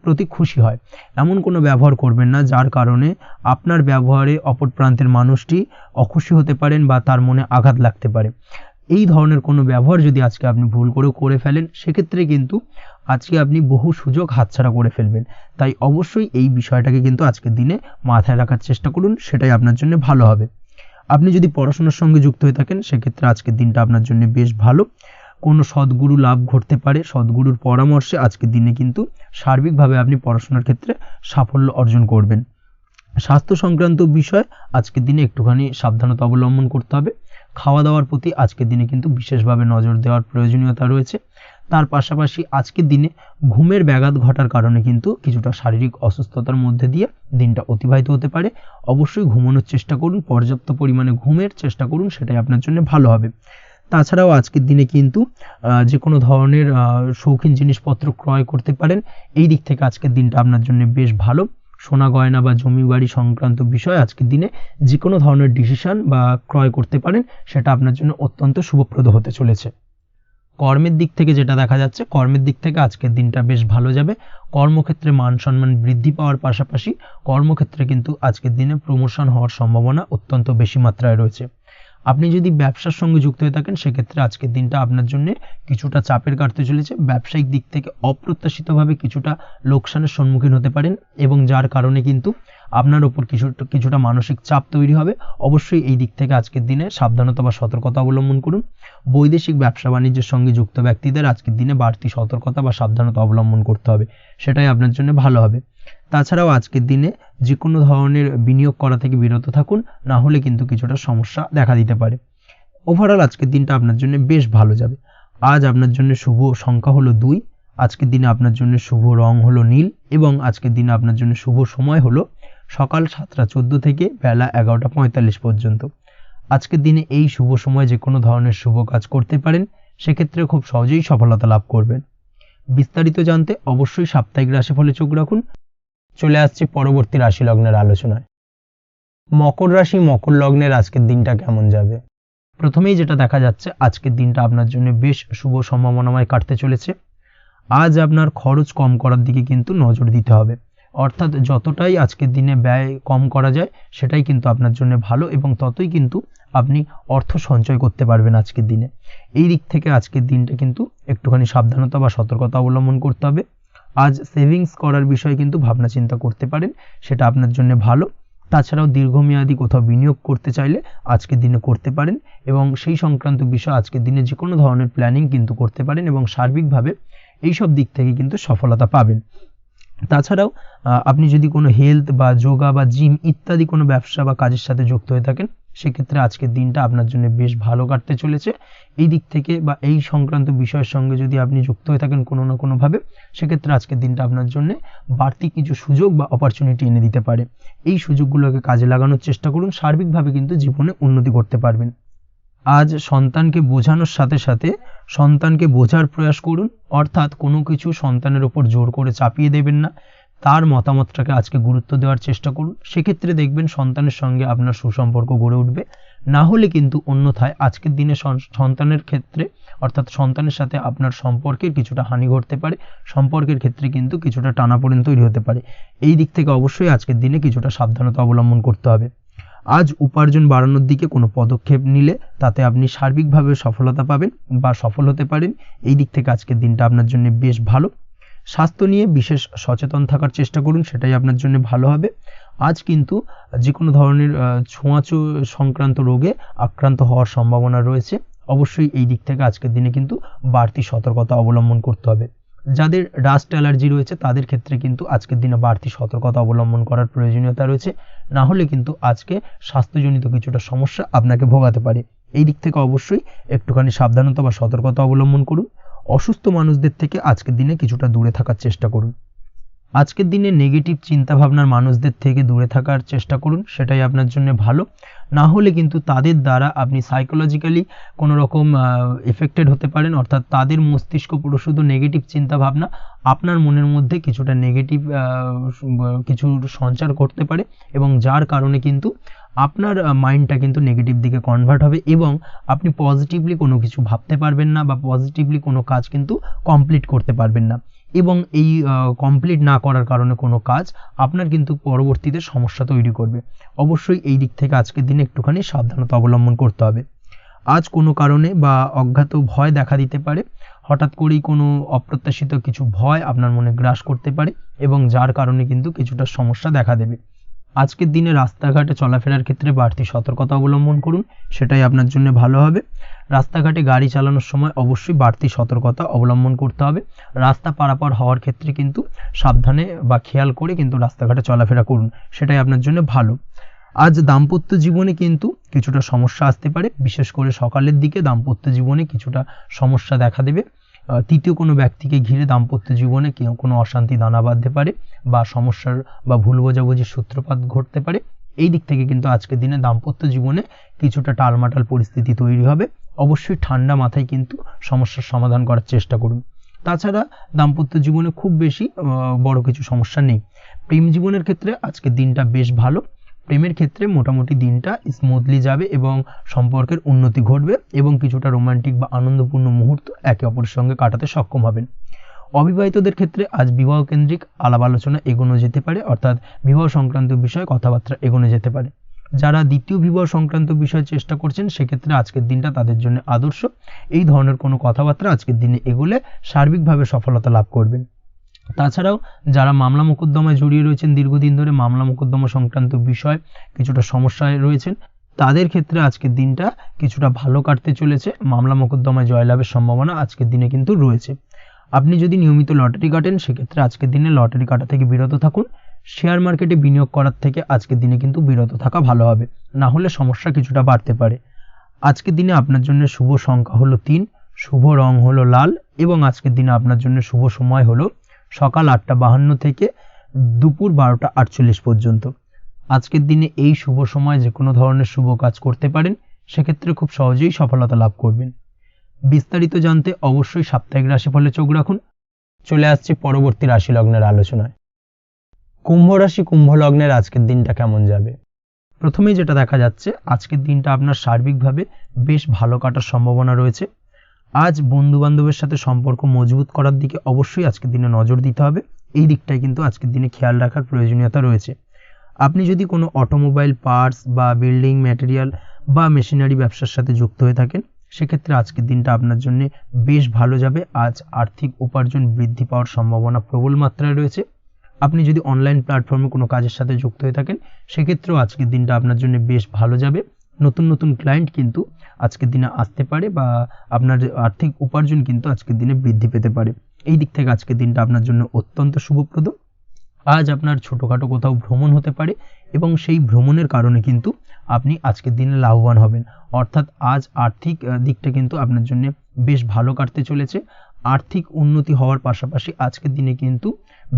প্রতি খুশি হয়। এমন কোনো ব্যবহার করবেন না যার কারণে আপনার ব্যবহারে অপর প্রান্তের মানুষটি অখুশি হতে পারেন বা তার মনে আঘাত লাগতে পারে। এই ধরনের কোনো ব্যবহার যদি আজকে আপনি ভুল করে ফেলেন সেক্ষেত্রে কিন্তু আজকে আপনি বহু সুযোগ হাতছাড়া করে ফেলবেন। তাই অবশ্যই এই বিষয়টাকে কিন্তু আজকের দিনে মাথায় রাখার চেষ্টা করুন, সেটাই আপনার জন্য ভালো হবে। আপনি যদি পড়াশোনার সঙ্গে যুক্ত হয়ে থাকেন সেক্ষেত্রে আজকের দিনটা আপনার জন্য বেশ ভালো। কোনো সদ্গুরু লাভ ঘটতে পারে। সদ্গুরুর পরামর্শে আজকের দিনে কিন্তু সার্বিকভাবে আপনি পড়াশোনার ক্ষেত্রে সাফল্য অর্জন করবেন। স্বাস্থ্য সংক্রান্ত বিষয় আজকের দিনে একটুখানি সাবধানতা অবলম্বন করতে হবে। খাওয়া দাওয়ার প্রতি আজকের দিনে কিন্তু বিশেষভাবে নজর দেওয়ার প্রয়োজনীয়তা রয়েছে। তার পাশাপাশি আজকের দিনে ঘুমের ব্যাঘাত ঘটার কারণে কিন্তু কিছুটা শারীরিক অসুস্থতার মধ্যে দিয়ে দিনটা অতিবাহিত হতে পারে। অবশ্যই ঘুমানোর চেষ্টা করুন, পর্যাপ্ত পরিমাণে ঘুমের চেষ্টা করুন, সেটাই আপনার জন্য ভালো হবে। তাছাড়াও আজকের দিনে কিন্তু যে কোনো ধরনের শৌখিন জিনিসপত্র ক্রয় করতে পারেন। এই দিক থেকে আজকের দিনটা আপনার জন্য বেশ ভালো। সোনা গয়না বা জমি বাড়ি সংক্রান্ত বিষয় আজকের দিনে যে কোনো ধরনের ডিসিশন বা ক্রয় করতে পারেন, সেটা আপনার জন্য অত্যন্ত শুভপ্রদ হতে চলেছে। কর্মের দিক থেকে যেটা দেখা যাচ্ছে, কর্মের দিক থেকে আজকের দিনটা বেশ ভালো যাবে। কর্মক্ষেত্রে মান সম্মান বৃদ্ধি পাওয়ার পাশাপাশি কর্মক্ষেত্রে কিন্তু আজকের দিনে প্রমোশন হওয়ার সম্ভাবনা অত্যন্ত বেশি মাত্রায় রয়েছে। আপনি যদি ব্যবসার সঙ্গে যুক্ত হয়ে থাকেন সেক্ষেত্রে আজকের দিনটা আপনার জন্য কিছুটা চাপের কাটতে চলেছে। ব্যবসায়িক দিক থেকে অপ্রত্যাশিতভাবে কিছুটা লোকসানের সম্মুখীন হতে পারেন এবং যার কারণে কিন্তু আপনার ওপর কিছুটা মানসিক চাপ তৈরি হবে। অবশ্যই এই দিক থেকে আজকের দিনে সাবধানতা বা সতর্কতা অবলম্বন করুন। বৈদেশিক ব্যবসা বাণিজ্যের সঙ্গে যুক্ত ব্যক্তিদের আজকের দিনে বাড়তি সতর্কতা বা সাবধানতা অবলম্বন করতে হবে, সেটাই আপনার জন্য ভালো হবে। তাছাড়াও আজকের দিনে যে কোনো ধরনের বিনিয়োগ করা থেকে বিরত থাকুন, না হলে কিন্তু কিছুটা সমস্যা দেখা দিতে পারে। ওভারঅল আজকের দিনটা আপনার জন্য বেশ ভালো যাবে। আজ আপনার জন্য শুভ সংখ্যা হলো 2, আজকের দিনে আপনার জন্য শুভ রং হলো নীল এবং আজকের দিনে আপনার জন্য শুভ সময় হলো সকাল 7:14 থেকে বেলা 11:45 পর্যন্ত। আজকের দিনে এই শুভ সময় যে কোনো ধরনের শুভ কাজ করতে পারেন, সেক্ষেত্রে খুব সহজেই সফলতা লাভ করবেন। বিস্তারিত জানতে অবশ্যই সাপ্তাহিক রাশিফলে চোখ রাখুন। চলে আসছে পরবর্তী রাশি লগ্নের আলোচনায়। মকর রাশি মকর লগ্নের আজকের দিনটা কেমন যাবে? প্রথমেই যেটা দেখা যাচ্ছে, আজকের দিনটা আপনার জন্য বেশ শুভ সম্ভাবনাময় কাটতে চলেছে। আজ আপনার খরচ কম করার দিকে কিন্তু নজর দিতে হবে, অর্থাৎ যতটাই আজকের দিনে ব্যয় কম করা যায় সেটাই কিন্তু আপনার জন্য ভালো এবং ততই কিন্তু আপনি অর্থ সঞ্চয় করতে পারবেন আজকের দিনে। এই দিক থেকে আজকের দিনটা কিন্তু একটুখানি সাবধানতা বা সতর্কতা অবলম্বন করতে হবে। আজ সেভিংস করার বিষয়ে কিন্তু ভাবনা চিন্তা করতে পারেন, সেটা আপনার জন্য ভালো। তাছাড়াও দীর্ঘমেয়াদী কোথাও বিনিয়োগ করতে চাইলে আজকের দিনে করতে পারেন এবং সেই সংক্রান্ত বিষয় আজকের দিনে যে কোনো ধরনের প্ল্যানিং কিন্তু করতে পারেন এবং সার্বিকভাবে এইসব দিক থেকে কিন্তু সফলতা পাবেন। তাছাড়াও আপনি যদি কোনো হেলথ বা যোগা বা জিম ইত্যাদি কোনো ব্যবসা বা কাজের সাথে যুক্ত হয়ে থাকেন, সেক্ষেত্রে আজকের দিনটা আপনার জন্য বেশ ভালো কাটতে চলেছে। এই দিক থেকে বা এই সংক্রান্ত বিষয়ের সঙ্গে যদি আপনি যুক্ত হয়ে থাকেন কোনো না কোনোভাবে, সেক্ষেত্রে আজকের দিনটা আপনার জন্য বাড়তি কিছু সুযোগ বা অপরচুনিটি এনে দিতে পারে। এই সুযোগগুলোকে কাজে লাগানোর চেষ্টা করুন, সার্বিকভাবে কিন্তু জীবনে উন্নতি করতে পারবেন। আজ সন্তানকে বোঝানোর সাথে সাথে সন্তানকে বোঝার প্রয়াস করুন, অর্থাৎ কোনো কিছু সন্তানের ওপর জোর করে চাপিয়ে দেবেন না, তার মতামতটাকে আজকে গুরুত্ব দেওয়ার চেষ্টা করুন। সেক্ষেত্রে দেখবেন সন্তানের সঙ্গে আপনার সুসম্পর্ক গড়ে উঠবে। না হলে কিন্তু অন্যথায় আজকের দিনে সন্তানের ক্ষেত্রে অর্থাৎ সন্তানের সাথে আপনার সম্পর্কের কিছুটা হানি ঘটতে পারে, সম্পর্কের ক্ষেত্রে কিন্তু কিছুটা টানাপোড়েন তৈরি হতে পারে। এই দিক থেকে অবশ্যই আজকের দিনে কিছুটা সাবধানতা অবলম্বন করতে হবে। আজ উপার্জন বাড়ানোর দিকে কোনো পদক্ষেপ নিলে তাতে আপনি সার্বিকভাবে সফলতা পাবেন বা সফল হতে পারেন। এই দিক থেকে আজকের দিনটা আপনার জন্য বেশ ভালো। স্বাস্থ্য নিয়ে বিশেষ সচেতন থাকার চেষ্টা করুন, সেটাই আপনার জন্য ভালো হবে। আজ কিন্তু যে কোনো ধরনের ছোঁয়াচে সংক্রান্ত রোগে আক্রান্ত হওয়ার সম্ভাবনা রয়েছে। অবশ্যই এই দিক থেকে আজকের দিনে কিন্তু বাড়তি সতর্কতা অবলম্বন করতে হবে। যাদের ডাস্ট অ্যালার্জি রয়েছে তাদের ক্ষেত্রে কিন্তু আজকের দিনে বাড়তি সতর্কতা অবলম্বন করার প্রয়োজনীয়তা রয়েছে, না হলে কিন্তু আজকে স্বাস্থ্যজনিত কিছুটা সমস্যা আপনাকে ভোগাতে পারে। এই দিক থেকে অবশ্যই একটুখানি সাবধানতা বা সতর্কতা অবলম্বন করুন। অসুস্থ মানুষদের থেকে আজকের দিনে কিছুটা দূরে থাকার চেষ্টা করুন। আজকের দিনে নেগেটিভ চিন্তাভাবনার মানুষদের থেকে দূরে থাকার চেষ্টা করুন, সেটাই আপনার জন্য ভালো। না হলে কিন্তু তাদের দ্বারা আপনি সাইকোলজিক্যালি কোনো রকম এফেক্টেড হতে পারেন, অর্থাৎ তাদের মস্তিষ্ক পুরো শুধু নেগেটিভ চিন্তাভাবনা আপনার মনের মধ্যে কিছুটা নেগেটিভ কিছু সঞ্চার করতে পারে এবং যার কারণে কিন্তু আপনার মাইন্ডটা কিন্তু নেগেটিভ দিকে কনভার্ট হবে এবং আপনি পজিটিভলি কোনো কিছু ভাবতে পারবেন না বা পজিটিভলি কোনো কাজ কিন্তু কমপ্লিট করতে পারবেন না এবং এই কমপ্লিট না করার কারণে কোনো কাজ আপনার কিন্তু পরবর্তীতে সমস্যা তৈরি করবে। অবশ্যই এই দিক থেকে আজকের দিনে একটুখানি সাবধানতা অবলম্বন করতে হবে। আজ কোনো কারণে বা অজ্ঞাত ভয় দেখা দিতে পারে, হঠাৎ করেই কোনো অপ্রত্যাশিত কিছু ভয় আপনার মনে গ্রাস করতে পারে এবং যার কারণে কিন্তু কিছুটা সমস্যা দেখা দেবে। আজকের দিনে রাস্তাঘাটে চলাফেরার ক্ষেত্রে বাড়তি সতর্কতা অবলম্বন করুন, সেটাই আপনার জন্য ভালো হবে। রাস্তাঘাটে গাড়ি চালানোর সময় অবশ্যই বাড়তি সতর্কতা অবলম্বন করতে হবে। রাস্তা পারাপার হওয়ার ক্ষেত্রে কিন্তু সাবধানে বা খেয়াল করে কিন্তু রাস্তাঘাটে চলাফেরা করুন, সেটাই আপনার জন্য ভালো। আজ দাম্পত্য জীবনে কিন্তু কিছুটা সমস্যা আসতে পারে, বিশেষ করে সকালের দিকে দাম্পত্য জীবনে কিছুটা সমস্যা দেখা দেবে। তৃতীয় কোনো ব্যক্তিকে ঘিরে দাম্পত্য জীবনে কোনো অশান্তি দানা বাঁধতে পারে বা সমস্যার বা ভুল বোঝাবুঝির সূত্রপাত ঘটতে পারে। এই দিক থেকে কিন্তু আজকের দিনে দাম্পত্য জীবনে কিছুটা টালমাটাল পরিস্থিতি তৈরি হবে। অবশ্যই ঠান্ডা মাথায় কিন্তু সমস্যার সমাধান করার চেষ্টা করুন। তাছাড়া দাম্পত্য জীবনে খুব বেশি বড় কিছু সমস্যা নেই। প্রেম জীবনের ক্ষেত্রে আজকের দিনটা বেশ ভালো। প্রেমের ক্ষেত্রে মোটামুটি দিনটা স্মুথলি যাবে এবং সম্পর্কের উন্নতি ঘটবে এবং কিছুটা রোমান্টিক বা আনন্দপূর্ণ মুহূর্ত একে অপরের সঙ্গে কাটাতে সক্ষম হবেন। অবিবাহিতদের ক্ষেত্রে আজ বিবাহ কেন্দ্রিক আলাপ আলোচনা এগোনো যেতে পারে, অর্থাৎ বিবাহ সংক্রান্ত বিষয়ে কথাবার্তা এগোনো যেতে পারে। যারা দ্বিতীয় বিবাহ সংক্রান্ত বিষয়ে চেষ্টা করছেন সেক্ষেত্রে আজকের দিনটা তাদের জন্য আদর্শ। এই ধরনের কোনো কথাবার্তা আজকের দিনে এগোলে সার্বিকভাবে সফলতা লাভ করবেন। তাছাড়াও যারা মামলা মোকদ্দমায় জড়িয়ে রয়েছেন, দীর্ঘদিন ধরে মামলা মোকদ্দমা সংক্রান্ত বিষয় কিছুটা সমস্যায় রয়েছেন, তাদের ক্ষেত্রে আজকের দিনটা কিছুটা ভালো কাটতে চলেছে। মামলা মোকদ্দমায় জয়লাভের সম্ভাবনা আজকের দিনে কিন্তু রয়েছে। আপনি যদি নিয়মিত লটারি কাটেন সেক্ষেত্রে আজকের দিনে লটারি কাটা থেকে বিরত থাকুন। শেয়ার মার্কেটে বিনিয়োগ করার থেকে আজকের দিনে কিন্তু বিরত থাকা ভালো হবে, না হলে সমস্যা কিছুটা বাড়তে পারে। আজকের দিনে আপনার জন্য শুভ সংখ্যা হলো 3, শুভ রং হলো লাল এবং আজকের দিনে আপনার জন্য শুভ সময় হলো সকাল 8:52 থেকে দুপুর 12:48 পর্যন্ত। আজকের দিনে এই শুভ সময় যে কোনো ধরনের শুভ কাজ করতে পারেন, সেক্ষেত্রে খুব সহজেই সফলতা লাভ করবেন। বিস্তারিত জানতে অবশ্যই সাপ্তাহিক রাশিফলে চোখ রাখুন। চলে আসছি পরবর্তী রাশি লগ্নের আলোচনায়। কুম্ভ রাশি, কুম্ভ লগ্নের আজকের দিনটা কেমন যাবে? প্রথমেই যেটা দেখা যাচ্ছে, আজকের দিনটা আপনার সার্বিকভাবে বেশ ভালো কাটার সম্ভাবনা রয়েছে। আজ বন্ধু বান্ধবের সাথে সম্পর্ক মজবুত করার দিকে অবশ্যই আজকের দিনে নজর দিতে হবে। এই দিকটাই কিন্তু আজকের দিনে খেয়াল রাখার প্রয়োজনীয়তা রয়েছে। আপনি যদি কোনো অটোমোবাইল পার্টস বা বিল্ডিং ম্যাটেরিয়াল বা মেশিনারি ব্যবসার সাথে যুক্ত হয়ে থাকেন, সেক্ষেত্রে আজকের দিনটা আপনার জন্য বেশ ভালো যাবে। আজ আর্থিক উপার্জন বৃদ্ধি পাওয়ার সম্ভাবনা প্রবল মাত্রায় রয়েছে। আপনি যদি অনলাইন প্ল্যাটফর্মে কোনো কাজের সাথে যুক্ত হয়ে থাকেন, সেক্ষেত্রেও আজকের দিনটা আপনার জন্য বেশ ভালো যাবে। নতুন নতুন ক্লায়েন্ট কিন্তু আজকের দিনে আসতে পারে বা আপনার আর্থিক উপার্জন কিন্তু আজকের দিনে বৃদ্ধি পেতে পারে। এই দিক থেকে আজকের দিনটা আপনার জন্য অত্যন্ত শুভপ্রদ। আজ আপনার ছোটোখাটো কোথাও ভ্রমণ হতে পারে এবং সেই ভ্রমণের কারণে কিন্তু আপনি আজকের দিনে লাভবান হবেন। অর্থাৎ আজ আর্থিক দিকটা কিন্তু আপনার জন্য বেশ ভালো কাটতে চলেছে। আর্থিক উন্নতি হওয়ার পাশাপাশি আজকের দিনে কিন্তু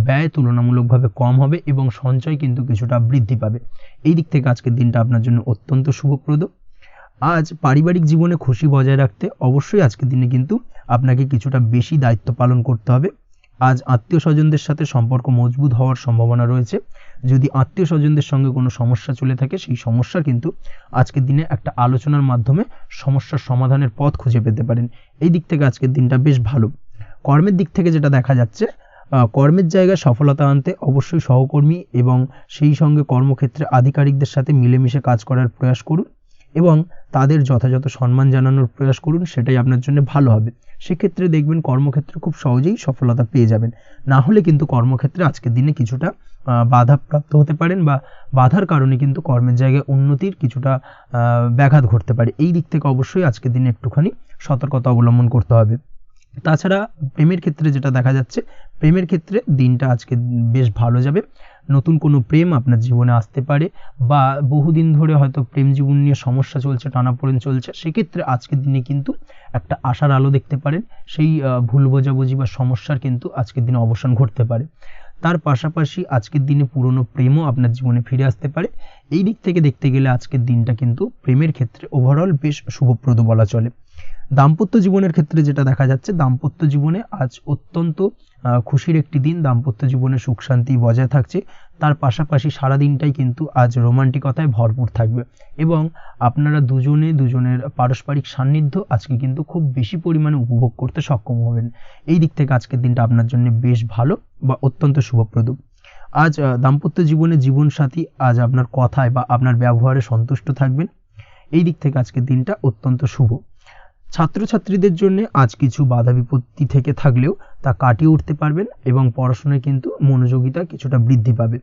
ব্যয় তুলনামূলকভাবে কম হবে এবং সঞ্চয় কিন্তু কিছুটা বৃদ্ধি পাবে। এই দিক থেকে আজকের দিনটা আপনার জন্য অত্যন্ত শুভপ্রদ। আজ পারিবারিক জীবনে খুশি বজায় রাখতে অবশ্যই আজকের দিনে কিন্তু আপনাকে কিছুটা বেশি দায়িত্ব পালন করতে হবে। আজ আত্মীয় স্বজনদের সাথে সম্পর্ক মজবুত হওয়ার সম্ভাবনা রয়েছে। যদি আত্মীয় স্বজনদের সঙ্গে কোনো সমস্যা চলে থাকে, সেই সমস্যা কিন্তু আজকের দিনে একটা আলোচনার মাধ্যমে সমস্যার সমাধানের পথ খুঁজে পেতে পারেন। এই দিক থেকে আজকের দিনটা বেশ ভালো। কর্মের দিক থেকে যেটা দেখা যাচ্ছে, কর্মের জায়গায় সফলতা আনতে অবশ্যই সহকর্মী এবং সেই সঙ্গে কর্মক্ষেত্রে আধিকারিকদের সাথে মিলেমিশে কাজ করার প্রয়াস করুন এবং তাদের যথাযথ সম্মান জানানোর প্রয়াস করুন, সেটাই আপনার জন্য ভালো হবে। সেক্ষেত্রে দেখবেন কর্মক্ষেত্রে খুব সহজেই সফলতা পেয়ে যাবেন। না হলে কিন্তু কর্মক্ষেত্রে আজকের দিনে কিছুটা বাধাপ্রাপ্ত হতে পারেন বা বাধার কারণে কিন্তু কর্মের জায়গায় উন্নতির কিছুটা ব্যাঘাত ঘটতে পারে। এই দিক থেকে অবশ্যই আজকের দিনে একটুখানি সতর্কতা অবলম্বন করতে হবে। তাছাড়া প্রেমের ক্ষেত্রে যেটা দেখা যাচ্ছে, প্রেমের ক্ষেত্রে দিনটা আজকে বেশ ভালো যাবে। নতুন কোনো প্রেম আপনার জীবনে আসতে পারে বা বহুদিন ধরে হয়তো প্রেম জীবন নিয়ে সমস্যা চলছে, টানাপোড়েন চলছে, সেক্ষেত্রে আজকের দিনে কিন্তু একটা আশার আলো দেখতে পারেন। সেই ভুল বোঝাবুঝি বা সমস্যার কিন্তু আজকের দিনে অবসান ঘটতে পারে। তার পাশাপাশি আজকের দিনে পুরনো প্রেমও আপনার জীবনে ফিরে আসতে পারে। এই দিক থেকে দেখতে গেলে আজকের দিনটা কিন্তু প্রেমের ক্ষেত্রে ওভারঅল বেশ শুভপ্রদ বলা চলে। দাম্পত্য জীবনের ক্ষেত্রে যেটা দেখা যাচ্ছে, দাম্পত্য জীবনে আজ অত্যন্ত খুশির একটি দিন। দাম্পত্য জীবনে সুখ শান্তি বজায় থাকছে। তার পাশাপাশি সারা দিনটাই কিন্তু আজ রোমান্টিকতায় ভরপুর থাকবে এবং আপনারা দুজনের পারস্পরিক সান্নিধ্য আজকে কিন্তু খুব বেশি পরিমাণে উপভোগ করতে সক্ষম হবেন। এই দিক থেকে আজকের দিনটা আপনার জন্য বেশ ভালো বা অত্যন্ত শুভপ্রদ। আজ দাম্পত্য জীবনে জীবনসাথী আজ আপনার কথায় বা আপনার ব্যবহারে সন্তুষ্ট থাকবেন। এই দিক থেকে আজকের দিনটা অত্যন্ত শুভ। ছাত্রছাত্রীদের জন্য আজ কিছু বাধা বিপত্তি থেকে থাকলেও তা কাটিয়ে উঠতে পারবেন এবং পড়াশোনায় কিন্তু মনোযোগিতা কিছুটা বৃদ্ধি পাবে।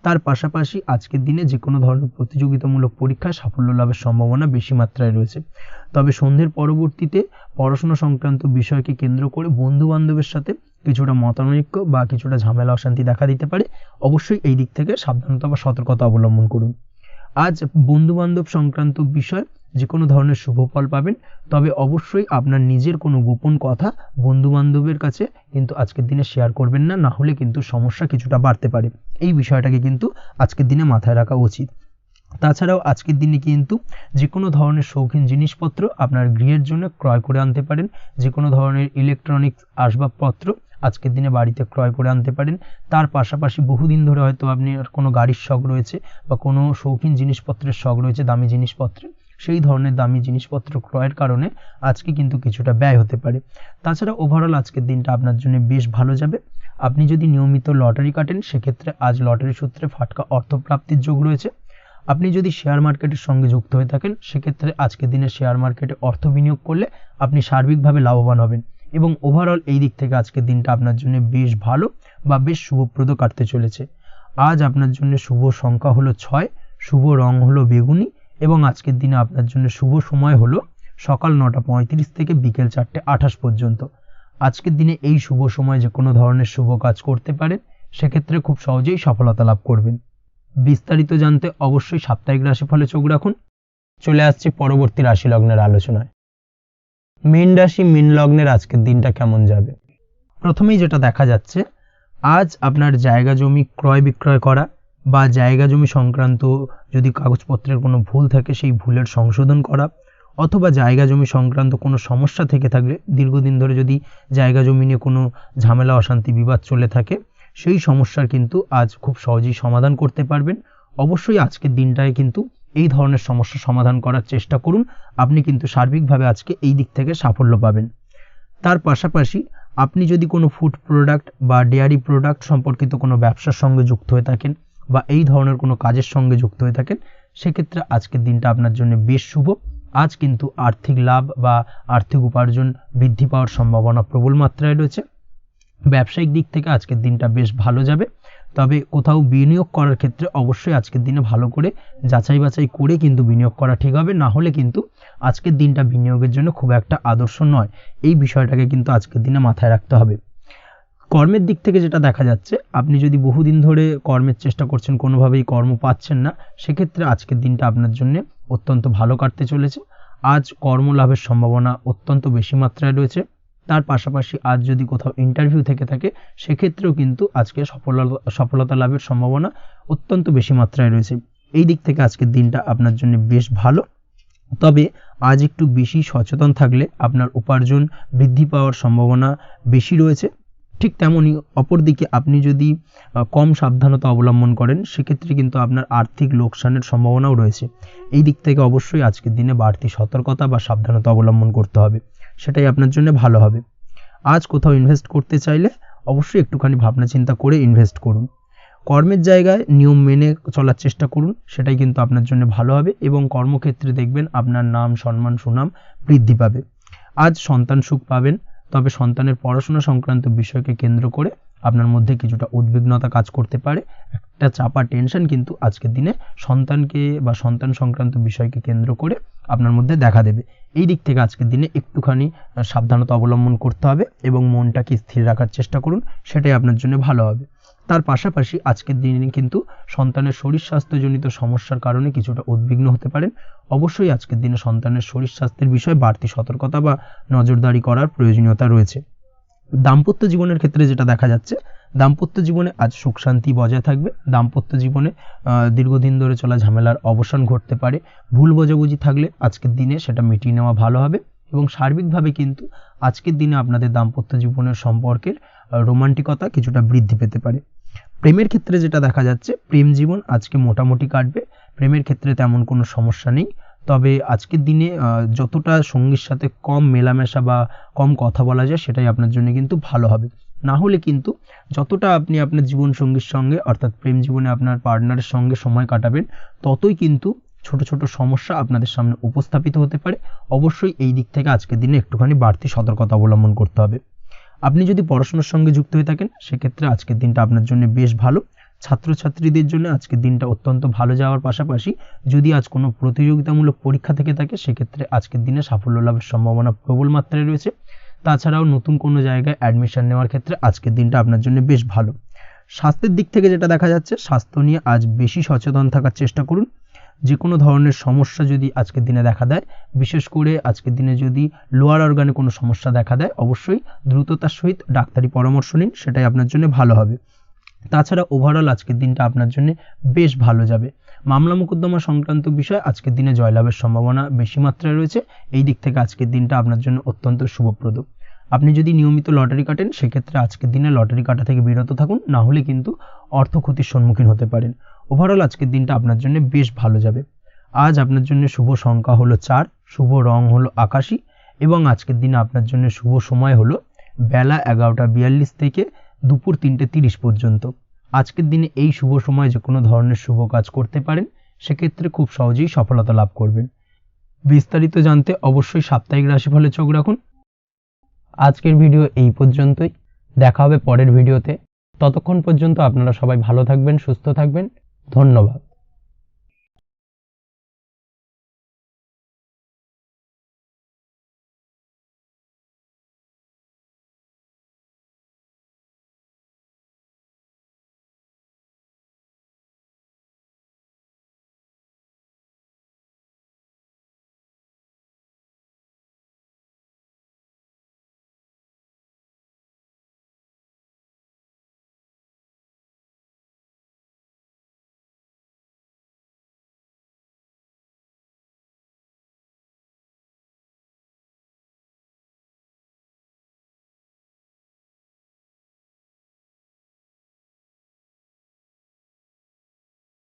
তার পাশাপাশি আজকের দিনে যে কোনো ধরনের প্রতিযোগিতামূলক পরীক্ষায় সাফল্য লাভের সম্ভাবনা বেশি মাত্রায় রয়েছে। তবে সন্ধ্যের পরবর্তীতে পড়াশোনা সংক্রান্ত বিষয়কে কেন্দ্র করে বন্ধু বান্ধবের সাথে কিছুটা মতানৈক্য বা কিছুটা ঝামেলা অশান্তি দেখা দিতে পারে। অবশ্যই এই দিক থেকে সাবধানতা বা সতর্কতা অবলম্বন করুন। আজ বন্ধু বান্ধব সংক্রান্ত বিষয় যে কোনো ধরনের শুভ ফল পাবেন, তবে অবশ্যই আপনার নিজের কোনো গোপন কথা বন্ধু বান্ধবের কাছে কিন্তু আজকের দিনে শেয়ার করবেন না, না হলে কিন্তু সমস্যা কিছুটা বাড়তে পারে। এই বিষয়টাকে কিন্তু আজকের দিনে মাথায় রাখা উচিত। তাছাড়াও আজকের দিনে কিন্তু যে কোনো ধরনের শৌখিন জিনিসপত্র আপনার গৃহের জন্য ক্রয় করে আনতে পারেন। যে কোনো ধরনের ইলেকট্রনিক্স আসবাবপত্র আজকের দিনে বাড়িতে ক্রয় করে আনতে পারেন। তার পাশাপাশি বহুদিন ধরে হয়তো আপনি কোনো গাড়ির শখ রয়েছে বা কোনো শৌখিন জিনিসপত্রের শখ রয়েছে, দামি জিনিসপত্রের, সেই ধরনের দামি জিনিসপত্র ক্রয়ের কারণে আজকে কিন্তু কিছুটা ব্যয় হতে পারে। তাছাড়া ওভারঅল আজকের দিনটা আপনার জন্য বেশ ভালো যাবে। আপনি যদি নিয়মিত লটারি কাটেন সেক্ষেত্রে আজ লটারি সূত্রে ফাটকা অর্থপ্রাপ্তির যোগ রয়েছে। আপনি যদি শেয়ার মার্কেটের সঙ্গে যুক্ত হয়ে থাকেন সেক্ষেত্রে আজকের দিনে শেয়ার মার্কেটে অর্থ বিনিয়োগ করলে আপনি সার্বিকভাবে লাভবান হবেন এবং ওভারঅল এই দিক থেকে আজকের দিনটা আপনার জন্য বেশ ভালো বা বেশ শুভপ্রদ কাটতে চলেছে। আজ আপনার জন্য শুভ সংখ্যা হলো 6, শুভ রং হলো বেগুনি এবং আজকের দিনে আপনার জন্য শুভ সময় হলো সকাল 9:35 থেকে বিকেল 4:28 পর্যন্ত। আজকের দিনে এই শুভ সময় যে কোনো ধরনের শুভ কাজ করতে পারেন, সেক্ষেত্রে খুব সহজেই সফলতা লাভ করবেন। বিস্তারিত জানতে অবশ্যই সাপ্তাহিক রাশিফলে চোখ রাখুন। চলে আসছি পরবর্তী রাশি লগ্নের আলোচনায়। মীন রাশি, মীন লগ্নের আজকের দিনটা কেমন যাবে? প্রথমেই যেটা দেখা যাচ্ছে, আজ আপনার জায়গা জমি ক্রয় বিক্রয় করা বা জায়গা জমি সংক্রান্ত যদি কাগজপত্রের কোনো ভুল থাকে সেই ভুলের সংশোধন করা, অথবা জায়গা জমি সংক্রান্ত কোনো সমস্যা থেকে থাকলে, দীর্ঘদিন ধরে যদি জায়গা জমি নিয়ে কোনো ঝামেলা অশান্তি বিবাদ চলে থাকে, সেই সমস্যার কিন্তু আজ খুব সহজেই সমাধান করতে পারবেন। অবশ্যই আজকের দিনটায় কিন্তু এই ধরনের সমস্যা সমাধান করার চেষ্টা করুন, আপনি কিন্তু সার্বিকভাবে আজকে এই দিক থেকে সাফল্য পাবেন। তার পাশাপাশি আপনি যদি কোনো ফুড প্রোডাক্ট বা ডেয়ারি প্রোডাক্ট সম্পর্কিত কোনো ব্যবসার সঙ্গে যুক্ত হয়ে থাকেন বা এই ধরনের কোনো কাজের সঙ্গে যুক্ত হয়ে থাকেন, সেক্ষেত্রে আজকের দিনটা আপনার জন্য বেশ শুভ। আজ কিন্তু আর্থিক লাভ বা আর্থিক উপার্জন বৃদ্ধি পাওয়ার সম্ভাবনা প্রবল মাত্রায় রয়েছে। ব্যবসায়িক দিক থেকে আজকের দিনটা বেশ ভালো যাবে, তবে কোথাও বিনিয়োগ করার ক্ষেত্রে অবশ্যই আজকের দিনে ভালো করে যাচাই বাছাই করে কিন্তু বিনিয়োগ করা ঠিক হবে, না হলে কিন্তু আজকের দিনটা বিনিয়োগের জন্য খুব একটা আদর্শ নয়। এই বিষয়টাকে কিন্তু আজকের দিনে মাথায় রাখতে হবে। কর্মের দিক থেকে যেটা দেখা যাচ্ছে, আপনি যদি বহুদিন ধরে কর্মের চেষ্টা করছেন, কোনোভাবেই কর্ম পাচ্ছেন না, সেক্ষেত্রে আজকের দিনটা আপনার জন্য অত্যন্ত ভালো কাটতে চলেছে। আজ কর্মলাভের সম্ভাবনা অত্যন্ত বেশি মাত্রায় রয়েছে। তার পাশাপাশি আজ যদি কোথাও ইন্টারভিউ থেকে থাকে, সেক্ষেত্রেও কিন্তু আজকে সফলতা লাভের সম্ভাবনা অত্যন্ত বেশি মাত্রায় রয়েছে। এই দিক থেকে আজকের দিনটা আপনার জন্য বেশ ভালো, তবে আজ একটু বেশি সচেতন থাকলে আপনার উপার্জন বৃদ্ধি পাওয়ার সম্ভাবনা বেশি রয়েছে। ঠিক তেমনই অপরদিকে আপনি যদি কম সাবধানতা অবলম্বন করেন, সেক্ষেত্রে কিন্তু আপনার আর্থিক লোকসানের সম্ভাবনাও রয়েছে। এই দিক থেকে অবশ্যই আজকের দিনে বাড়তি সতর্কতা বা সাবধানতা অবলম্বন করতে হবে, সেটাই আপনার জন্য ভালো হবে। আজ কোথাও ইনভেস্ট করতে চাইলে অবশ্যই একটুখানি ভাবনা চিন্তা করে ইনভেস্ট করুন। কর্মের জায়গায় নিয়ম মেনে চলার চেষ্টা করুন, সেটাই কিন্তু আপনার জন্য ভালো হবে এবং কর্মক্ষেত্রে দেখবেন আপনার নাম, সম্মান, সুনাম বৃদ্ধি পাবে। আজ সন্তান সুখ পাবেন, তবে সন্তানের পড়াশোনা সংক্রান্ত বিষয়কে কেন্দ্র করে আপনার মধ্যে কিছুটা উদ্বিগ্নতা কাজ করতে পারে। একটা চাপা টেনশন কিন্তু আজকের দিনে সন্তানকে বা সন্তান সংক্রান্ত বিষয়কে কেন্দ্র করে আপনার মধ্যে দেখা দেবে। এই দিক থেকে আজকের দিনে একটুখানি সাবধানতা অবলম্বন করতে হবে এবং মনটাকে স্থির রাখার চেষ্টা করুন, সেটাই আপনার জন্য ভালো হবে। তার পাশাপাশি আজকের দিনে কিন্তু সন্তানের শরীর স্বাস্থ্যজনিত সমস্যার কারণে কিছুটা উদ্বিগ্ন হতে পারেন। অবশ্যই আজকের দিনে সন্তানের শরীর স্বাস্থ্যের বিষয়ে বাড়তি সতর্কতা বা নজরদারি করার প্রয়োজনীয়তা রয়েছে। দাম্পত্য জীবনের ক্ষেত্রে যেটা দেখা যাচ্ছে, দাম্পত্য জীবনে আজ সুখ শান্তি বজায় থাকবে। দাম্পত্য জীবনে দীর্ঘদিন ধরে চলা ঝামেলার অবসান ঘটতে পারে। ভুল বোঝাবুঝি থাকলে আজকের দিনে সেটা মিটিয়ে নেওয়া ভালো হবে এবং সার্বিকভাবে কিন্তু আজকের দিনে আপনাদের দাম্পত্য জীবনের সম্পর্কের রোমান্টিকতা কিছুটা বৃদ্ধি পেতে পারে। প্রেমের ক্ষেত্রে যেটা দেখা যাচ্ছে, প্রেম জীবন আজকে মোটামুটি কাটবে। প্রেমের ক্ষেত্রে তেমন কোনো সমস্যা নেই, তবে আজকের দিনে যতটা সঙ্গীর সাথে কম মেলামেশা বা কম কথা বলা যায়, সেটাই আপনার জন্য কিন্তু ভালো হবে। না হলে কিন্তু যতটা আপনি আপনার জীবন সঙ্গীর সঙ্গে অর্থাৎ প্রেম জীবনে আপনার পার্টনারের সঙ্গে সময় কাটাবেন, ততই কিন্তু ছোট ছোট সমস্যা আপনাদের সামনে উপস্থাপিত হতে পারে। অবশ্যই এই দিক থেকে আজকের দিনে একটুখানি বাড়তি সতর্কতা অবলম্বন করতে হবে। আপনি যদি পড়াশোনার সঙ্গে যুক্ত হয়ে থাকেন, সেক্ষেত্রে আজকের দিনটা আপনার জন্য বেশ ভালো। ছাত্রছাত্রীদের জন্য আজকের দিনটা অত্যন্ত ভালো যাওয়ার পাশাপাশি যদি আজ কোনো প্রতিযোগিতামূলক পরীক্ষা থেকে থাকে, সেক্ষেত্রে আজকের দিনে সাফল্য লাভের সম্ভাবনা প্রবল মাত্রায় রয়েছে। তাছাড়াও নতুন কোনো জায়গায় অ্যাডমিশন নেওয়ার ক্ষেত্রে আজকের দিনটা আপনার জন্য বেশ ভালো। স্বাস্থ্যের দিক থেকে যেটা দেখা যাচ্ছে, স্বাস্থ্য নিয়ে আজ বেশি সচেতন থাকার চেষ্টা করুন। যে কোনো ধরনের সমস্যা যদি আজকের দিনে দেখা দেয়, বিশেষ করে আজকের দিনে যদি লোয়ার অর্গানে কোনো সমস্যা দেখা দেয়, অবশ্যই দ্রুততার সহিত ডাক্তারি পরামর্শ নিন, সেটাই আপনার জন্য ভালো হবে। তাছাড়া ওভারঅল আজকের দিনটা আপনার জন্য বেশ ভালো যাবে। মামলা মোকদ্দমা সংক্রান্ত বিষয় আজকের দিনে জয়লাভের সম্ভাবনা বেশি মাত্রায় রয়েছে। এই দিক থেকে আজকের দিনটা আপনার জন্য অত্যন্ত শুভপ্রদ। আপনি যদি নিয়মিত লটারি কাটেন সেক্ষেত্রে আজকের দিনে লটারি কাটা থেকে বিরত থাকুন, না হলে কিন্তু অর্থ ক্ষতির সম্মুখীন হতে পারেন। ওভারঅল আজকের দিনটা আপনার জন্য বেশ ভালো যাবে। আজ আপনার জন্য শুভ সংখ্যা হলো 4, শুভ রং হলো আকাশী এবং আজকের দিনে আপনার জন্য শুভ সময় হলো বেলা 11:42 থেকে দুপুর 3:30 পর্যন্ত। আজকের দিনে এই শুভ সময় যে কোনো ধরনের শুভ কাজ করতে পারেন, সেক্ষেত্রে খুব সহজেই সফলতা লাভ করবেন। বিস্তারিত জানতে অবশ্যই সাপ্তাহিক রাশিফলে চোখ রাখুন। আজকের ভিডিও এই পর্যন্তই, দেখা হবে পরের ভিডিওতে। ততক্ষণ পর্যন্ত আপনারা সবাই ভালো থাকবেন, সুস্থ থাকবেন। ধন্যবাদ।